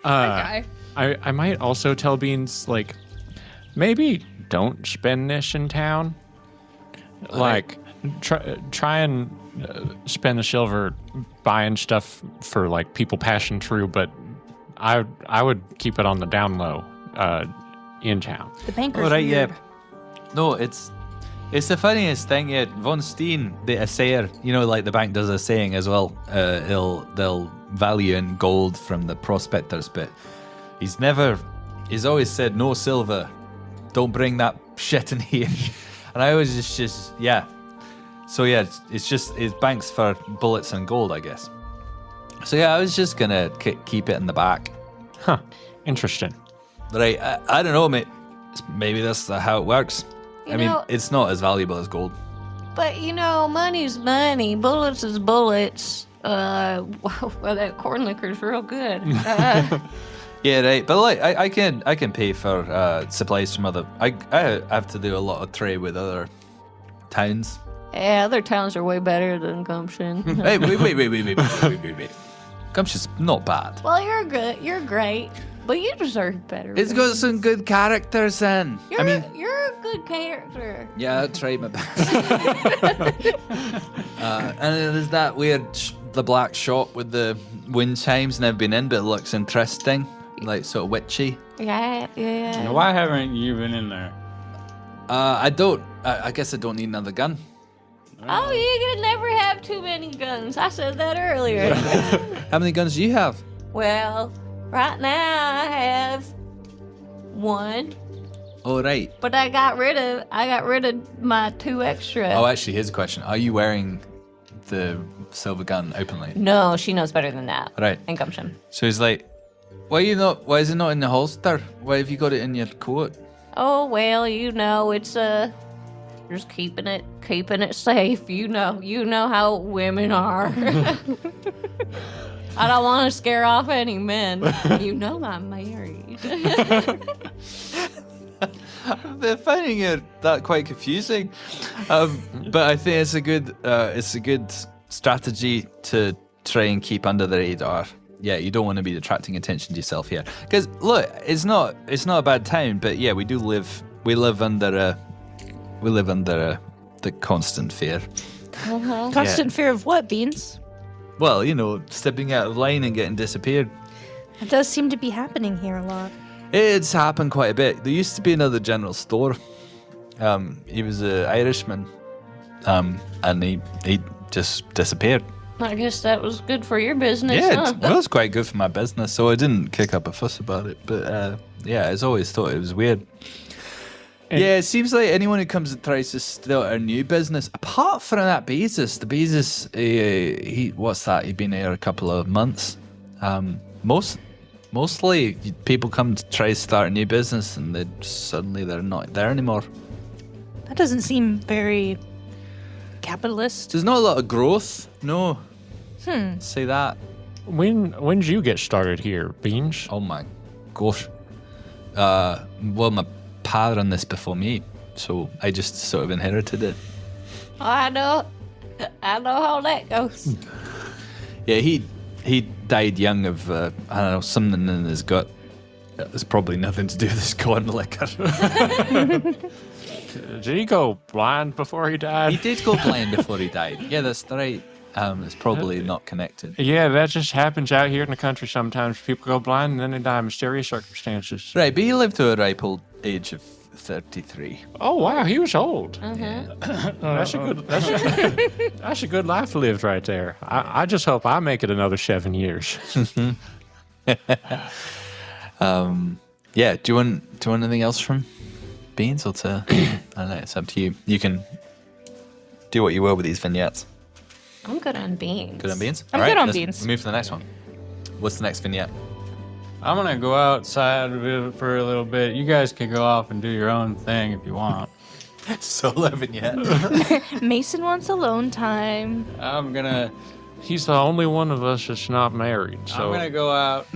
Guy. I might also tell Beans, like, maybe don't spend this in town. Like, try and spend the silver buying stuff for, like, people passing through, but I would keep it on the down low in town. The banker's All right, weird. No, it's the funniest thing. Yeah, Von Steen, the assayer, like the bank does a saying as well. They'll value in gold from the prospectors, but he's always said no silver. Don't bring that shit in here. And I always just yeah. So yeah, it's banks for bullets and gold, I guess. So yeah, I was just gonna keep it in the back. Huh. Interesting. Right, I don't know, mate. Maybe that's how it works. You I mean, know- it's not as valuable as gold. But money's money. Bullets is bullets. Well, that corn liquor's real good. Yeah, right. But like, I can pay for supplies from other. I have to do a lot of trade with other towns. Yeah, other towns are way better than Gumption. Hey, wait. Gumption's not bad. Well, you're good. You're great, but you deserve better. It's got some good characters in. You're a good character. Yeah, I tried my best. And then there's that weird, the black shop with the wind chimes. Never been in, but it looks interesting, like sort of witchy. Yeah. Why haven't you been in there? I don't. I guess I don't need another gun. Oh, you can never have too many guns. I said that earlier. How many guns do you have? Well, right now I have one, Oh, right. but I got rid of my 2 extra. Oh, actually, here's a question. Are you wearing the silver gun openly? No, she knows better than that. Right. And Gumption. So he's like, why is it not in the holster? Why have you got it in your coat? Oh well, it's just keeping it safe. You know how women are. I don't want to scare off any men. I'm married. They're finding it that quite confusing, but I think it's a good strategy to try and keep under the radar. Yeah, you don't want to be attracting attention to yourself here. Because look, it's not a bad town, but yeah, we live under the constant fear. Constant fear of what, Beans? Well, stepping out of line and getting disappeared. It does seem to be happening here a lot. It's happened quite a bit. There used to be another general store. He was an Irishman, and he just disappeared. I guess that was good for your business, Yeah, huh? it was quite good for my business, so I didn't kick up a fuss about it. But yeah, I always thought it was weird. Yeah, it seems like anyone who comes and tries to start a new business, apart from that Bezos, the Bezos, what's that? He's been here a couple of months. Mostly people come to try to start a new business and they're not there anymore. That doesn't seem very capitalist. There's not a lot of growth. No. Say that. When did you get started here, Beans? Oh my gosh. Well, my pa ran this before me, so I just sort of inherited it. Oh, I know how that goes. Yeah, he died young of I don't know, something in his gut. There's probably nothing to do with his corn liquor. Did he go blind before he died? He did go blind before he died. Yeah, that's right. It's probably not connected. Yeah, that just happens out here in the country sometimes. People go blind and then they die in mysterious circumstances. Right, but he lived to a ripe old age of 33. Oh, wow, he was old. That's a good life lived right there. I just hope I make it another 7 years. Yeah, do you want anything else from Beans or to? I don't know, it's up to you. You can do what you will with these vignettes. I'm good on beans. Good on Beans? I'm All good on let's beans. Move to the next one. What's the next vignette? I'm gonna go outside for a little bit. You guys can go off and do your own thing if you want. Solo vignette. Mason wants alone time. I'm gonna He's the only one of us that's not married, so I'm gonna go out.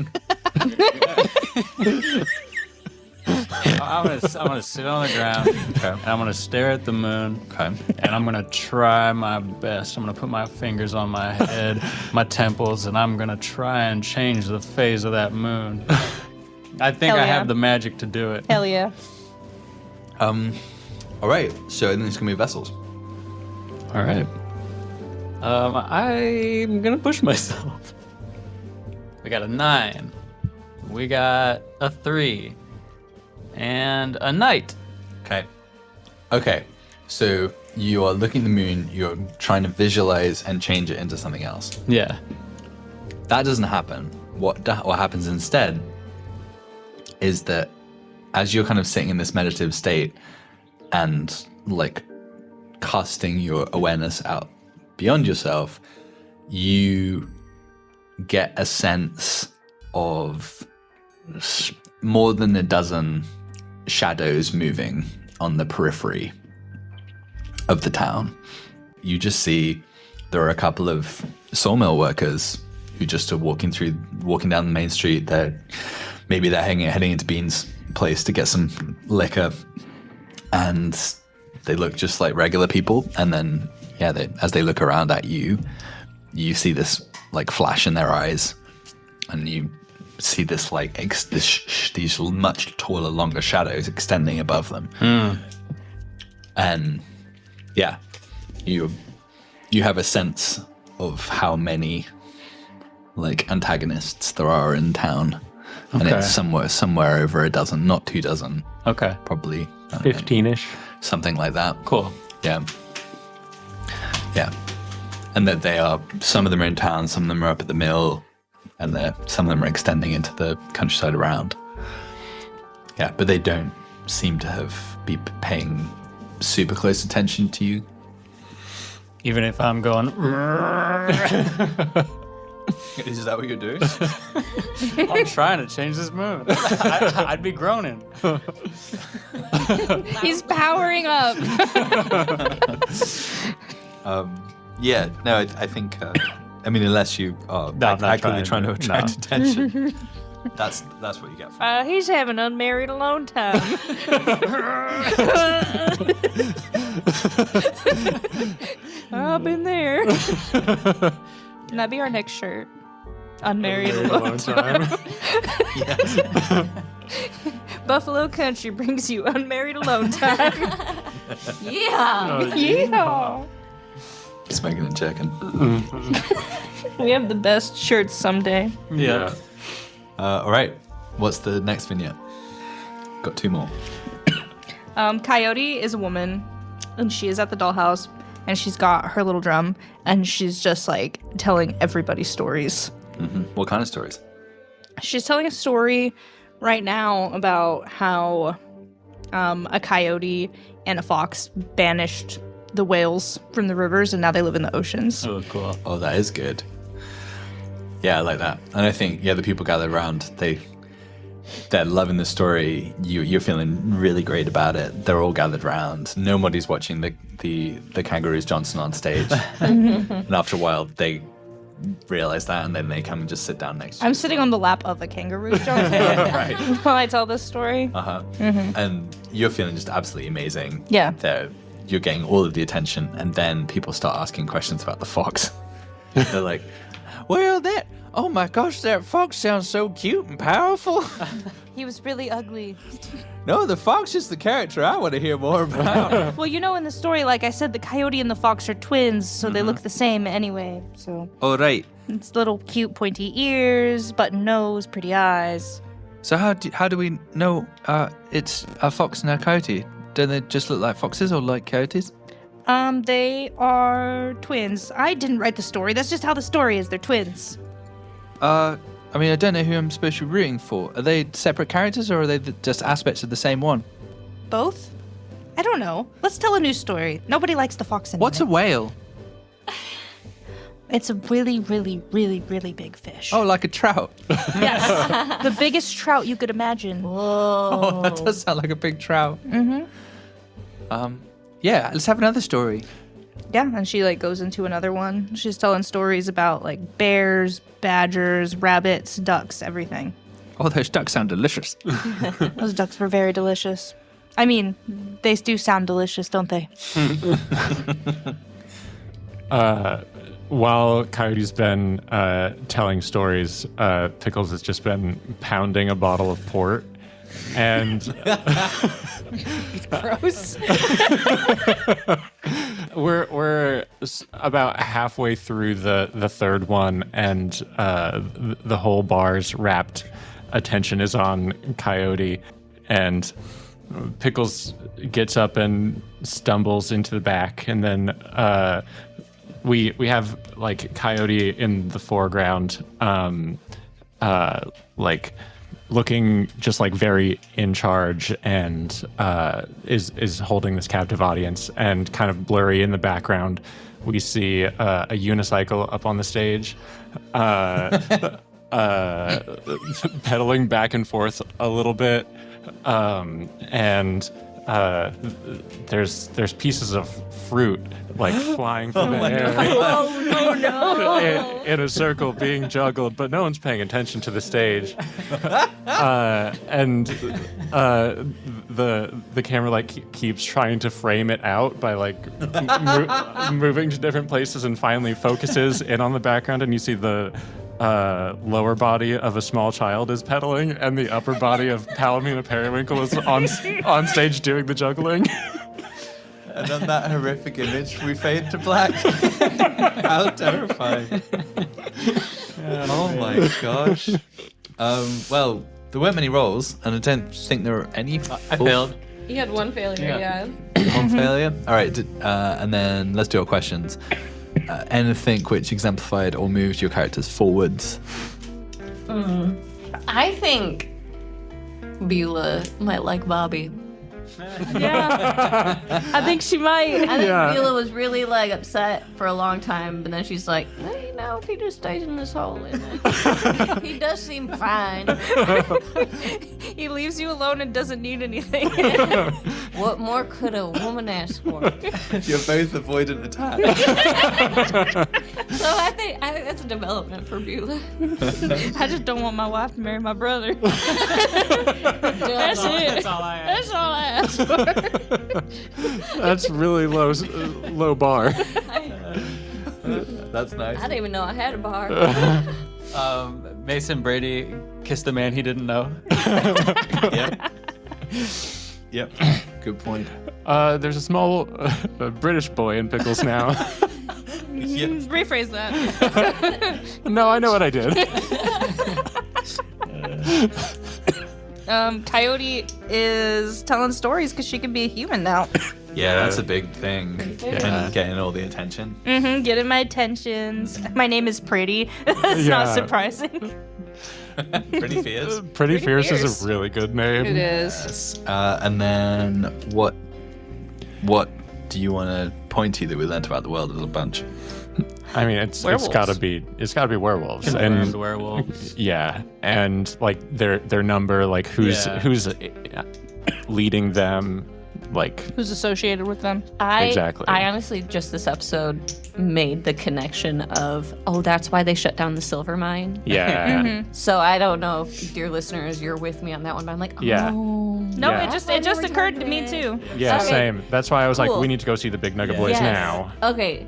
I'm gonna sit on the ground and I'm gonna stare at the moon. Okay. And I'm gonna try my best. I'm gonna put my fingers on my head, my temples, and I'm gonna try and change the phase of that moon. I think Hell I yeah. have the magic to do it. Hell yeah. All right, so then it's going to be vessels. All right. I'm gonna push myself. We got a 9. We got a 3. And a knight. Okay, so you are looking at the moon, you're trying to visualize and change it into something else. Yeah. That doesn't happen. What happens instead is that as you're kind of sitting in this meditative state and like casting your awareness out beyond yourself, you get a sense of more than a dozen shadows moving on the periphery of the town. You just see there are a couple of sawmill workers who just are walking down the main street. Maybe they're heading into Bean's place to get some liquor, and they look just like regular people. And then, as they look around at you, you see this like flash in their eyes, and you see this like these much taller, longer shadows extending above them. And you have a sense of how many like antagonists there are in town, and it's somewhere over a dozen, not 2 dozen. Okay. Probably I don't know, 15-ish. something like that. Cool. Yeah. And that some of them are in town, some of them are up at the mill, and some of them are extending into the countryside around. Yeah, but they don't seem to be paying super close attention to you. Even if I'm going, Is that what you're doing? I'm trying to change this moon. I'd be groaning. He's powering up. Yeah, no, I think, unless you are No, I'm not actively trying to attract no. attention, that's what you get from He's having unmarried alone time. I've been there. Can that be our next shirt? Unmarried alone time. Buffalo Country brings you unmarried alone time. Yeah. Yeah. smoking and jerking. We have the best shirts someday. Yeah. All right, what's the next vignette? Got 2 more. Coyote is a woman, and she is at the dollhouse, and she's got her little drum, and she's just like telling everybody stories. Mm-hmm. What kind of stories? She's telling a story right now about how a coyote and a fox banished the whales from the rivers, and now they live in the oceans. Oh, cool. Oh, that is good. Yeah, I like that. And I think, the people gathered around, they're loving the story. You're feeling really great about it. They're all gathered around. Nobody's watching the Kangaroos Johnson on stage. And after a while, they realize that, and then they come and just sit down next to you. I'm sitting on the lap of a kangaroo, Johnson, Right. while I tell this story. Uh-huh. And you're feeling just absolutely amazing. Yeah. You're getting all of the attention, and then people start asking questions about the fox. They're like, well, oh my gosh, that fox sounds so cute and powerful. He was really ugly. No, the fox is the character I want to hear more about. Well, in the story, like I said, the coyote and the fox are twins, so they look the same anyway. So All right. it's little cute pointy ears, button nose, pretty eyes. So how do we know it's a fox and a coyote? Don't they just look like foxes or like coyotes? They are twins. I didn't write the story. That's just how the story is. They're twins. I don't know who I'm supposed to be rooting for. Are they separate characters, or are they just aspects of the same one? Both? I don't know. Let's tell a new story. Nobody likes the fox anymore. What's a whale? It's a really, really, really, really big fish. Oh, like a trout. Yes. The biggest trout you could imagine. Oh, that does sound like a big trout. Yeah, let's have another story. Yeah, and she goes into another one. She's telling stories about bears, badgers, rabbits, ducks, everything. Oh, those ducks sound delicious. Those ducks were very delicious. I mean, they do sound delicious, don't they? While Coyote's been telling stories, Pickles has just been pounding a bottle of port. And Gross. we're about halfway through the third one, and the whole bar's rapt attention is on Coyote, and Pickles gets up and stumbles into the back, and then we have Coyote in the foreground, looking just very in charge, and is holding this captive audience, and kind of blurry in the background we see a unicycle up on the stage, pedaling back and forth a little bit, and there's pieces of fruit flying through the air. Oh, no. In a circle being juggled, but no one's paying attention to the stage. And the camera keeps trying to frame it out by moving to different places, and finally focuses in on the background, and you see the lower body of a small child is pedaling, and the upper body of Palomina Periwinkle is on stage doing the juggling. And on that horrific image, we fade to black. How terrifying. Oh my gosh. Well, there weren't many rolls, and I don't think there were any. I failed. You had one failure, yeah. One failure? All right, and then let's do our questions. Anything which exemplified or moved your characters forwards? I think Beulah might like Bobby. Yeah. I think she might. I think Yeah. Beulah was really upset for a long time, but then she's like, well, if he just stays in this hole, he does seem fine. He leaves you alone and doesn't need anything. What more could a woman ask for? You're both avoidant attacks. So I think that's a development for Beulah. I just don't want my wife to marry my brother. That's it. That's all I ask. That's all I ask for. That's really low bar. That's nice. I didn't even know I had a bar. Mason Brady kissed a man he didn't know. Yep. Good point. There's a small British boy in Pickles now. Rephrase that. No, I know what I did. Coyote is telling stories because she can be a human now. Yeah, that's a big thing. Getting all the attention. Getting my attentions. My name is Pretty. That's Yeah. not surprising. Pretty fierce. Pretty fierce fierce. is a really good name. It is. Yes. And then what do you want to point to that we learned about the world as a bunch? I mean, it's Werewolves. gotta be werewolves. Confirmed And werewolves. yeah, and like their number, like who's leading them, like Who's associated with them? Exactly. I honestly just this episode made the connection of, oh, that's why they shut down the silver mine. yeah. So I don't know if, dear listeners, you're with me on that one, but I'm like, oh. Yeah. No, Yeah. it just occurred to me too. Yeah, Okay. same. That's why I was like, Cool. we need to go see the Big Nugget Boys Yes. now. Okay.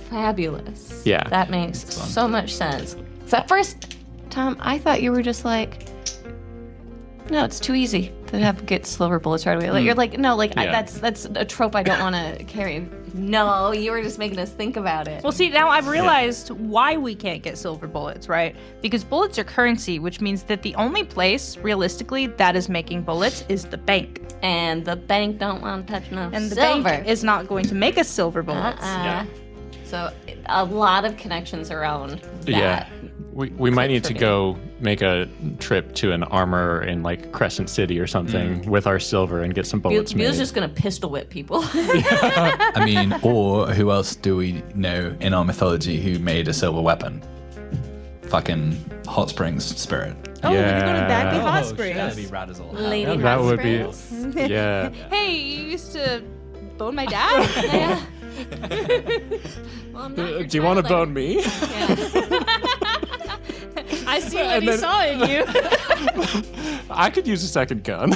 Fabulous. Yeah. That makes so much sense. So at first, Tom, I thought you were just like, no, it's too easy to get silver bullets right away. Like, you're like, no, like Yeah. that's a trope I don't want to carry. No, you were just making us think about it. Well, see, now I've realized why we can't get silver bullets, right? Because bullets are currency, which means that the only place, realistically, that is making bullets is the bank. And the bank don't want to touch no And the silver. bank is not going to make us silver bullets. Yeah. So a lot of connections around that. Yeah. We might need to pretty. go make a trip to an armor in like Crescent City or something with our silver and get some bullets Bill's made. just gonna pistol whip people. I mean, or who else do we know in our mythology who made a silver weapon? Fucking Hot Springs spirit. Oh, we can go to Bagby Yeah. Hot That'd Springs. be rad as all. Lady that Hot would be Springs. yeah. Hey, you used to bone my dad? Yeah. Well, I'm not your Do you want to child, bone me? Yeah. I see what And he then- saw in you. I could use a second gun.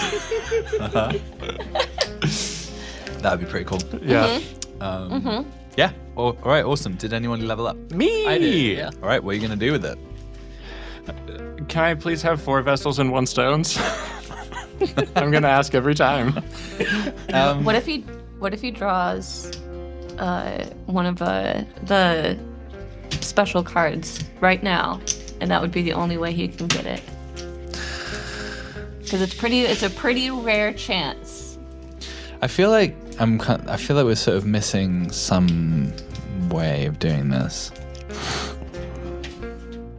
That'd be pretty cool. Yeah. Yeah. All right. Awesome. Did anyone level up? Me. I did, yeah. All right. What are you gonna do with it? Can I please have 4 vessels and 1 stones? I'm gonna ask every time. What if he draws one of the special cards right now, and that would be the only way he can get it? Because it's a pretty rare chance. I feel like we're sort of missing some way of doing this.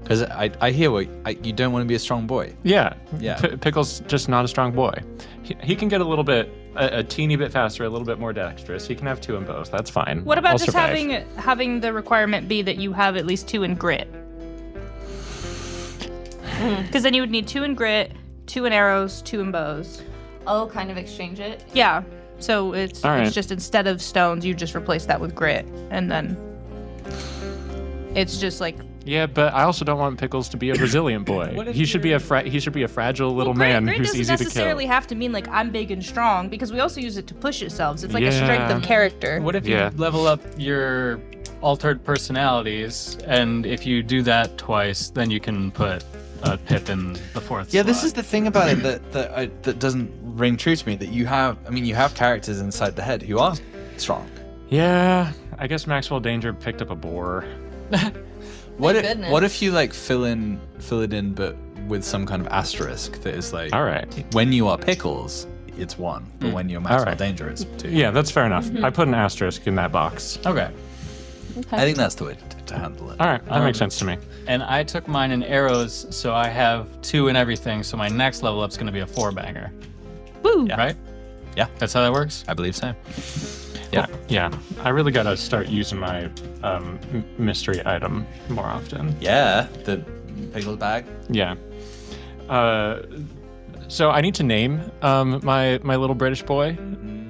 Because I hear you don't want to be a strong boy. Yeah. Yeah. Pickle's just not a strong boy. He can get a teeny bit faster, a little bit more dexterous. He can have 2 in both. That's fine. What about I'll just survive. having the requirement be that you have at least 2 in grit? Because then you would need 2 in grit, 2 in arrows, 2 in bows. Oh, kind of exchange it. Yeah. So it's All right. it's just instead of stones, you just replace that with grit, and then it's just like Yeah, but I also don't want Pickles to be a resilient boy. He should be a fragile little man grit who's doesn't easy to necessarily kill. have to mean like I'm big and strong, because we also use it to push ourselves. It's like a strength of Yeah. character. What if Yeah. you level up your altered personalities, and if you do that twice, then you can put a pip in the 4th Yeah, this slot. is the thing about it that doesn't ring true to me. That you have characters inside the head who are strong. Yeah, I guess Maxwell Danger picked up a boar. What if goodness. you like fill it in, but with some kind of asterisk that is like, All right. when you are Pickles, it's 1, but when you're Maxwell right. Danger, it's 2. Yeah, that's fair enough. I put an asterisk in that box. Okay. I think that's the way to handle it. All right, that makes sense to me. And I took mine in arrows, so I have 2 in everything, so my next level up's going to be a 4-banger. Woo! Right? Yeah. That's how that works? I believe so. Yeah, I really gotta start using my mystery item more often. Yeah, the Pickles bag. Yeah. So I need to name my little British boy.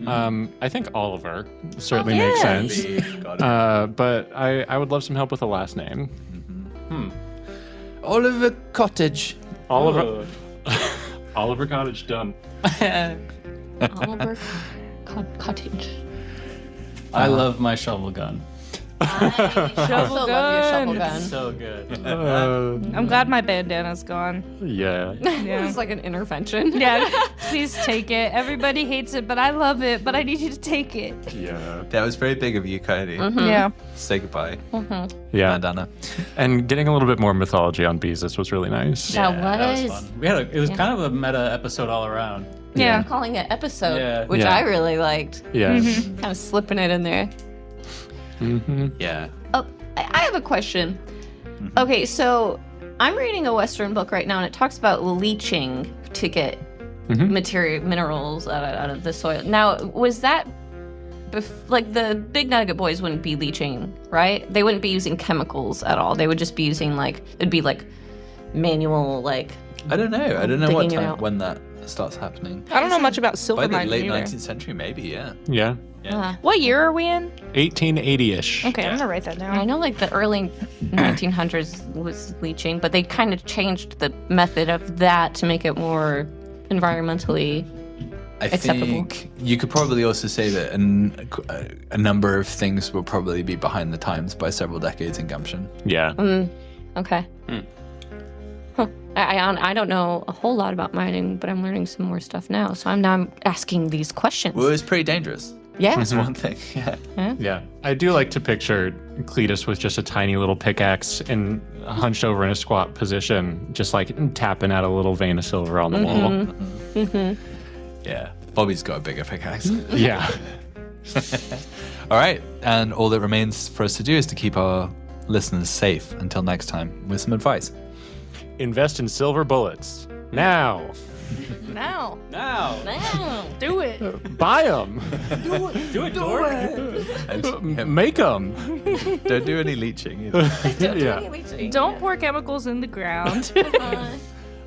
I think Oliver certainly makes sense. But I would love some help with a last name. Oliver Cottage. Oliver. Oliver Cottage done. Oliver Cottage. I love my shovel gun. I also love your shovel gun. So good. I'm glad my bandana's gone. Yeah. Yeah. It's like an intervention. Yeah, please take it. Everybody hates it, but I love it. But I need you to take it. Yeah. That was very big of you, Coyote. Yeah. Say goodbye, Yeah. bandana. And getting a little bit more mythology on Beezus was really nice. That That was. was fun. It was kind of a meta episode all around. Yeah. I'm calling it episode, Yeah. which Yeah. I really liked. Yeah. Kind of slipping it in there. Yeah. Oh, I have a question. Okay, so I'm reading a Western book right now, and it talks about leaching to get minerals out of the soil. Now, was that like the big nugget boys wouldn't be leaching, right? They wouldn't be using chemicals at all. They would just be using it'd be like manual, like. I don't know. I don't know what digging it time out. when that starts happening. I don't know much about silver By the mining late either. 19th century, maybe. Yeah. Yeah. Yeah. What year are we in? 1880-ish. Okay, I'm gonna write that down. I know like the early 1900s was leaching, but they kind of changed the method of that to make it more environmentally I acceptable. think you could probably also say that a number of things will probably be behind the times by several decades in Gumption. Yeah. Okay. Huh. I don't know a whole lot about mining, but I'm learning some more stuff now. So I'm asking these questions. Well, it was pretty dangerous. Yeah. That's one thing. Yeah. Yeah. I do like to picture Cletus with just a tiny little pickaxe and hunched over in a squat position, just like tapping at a little vein of silver on the wall. Yeah. Bobby's got a bigger pickaxe. Yeah. All right. And all that remains for us to do is to keep our listeners safe until next time with some advice. Invest in silver bullets. Now. Now. Now. Do it. Buy them. Do it, Dork. And Make them. don't do any leeching. Either. Yeah. Don't pour chemicals in the ground.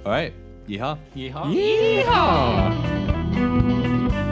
All right. Yeehaw. Yeehaw. Yeehaw.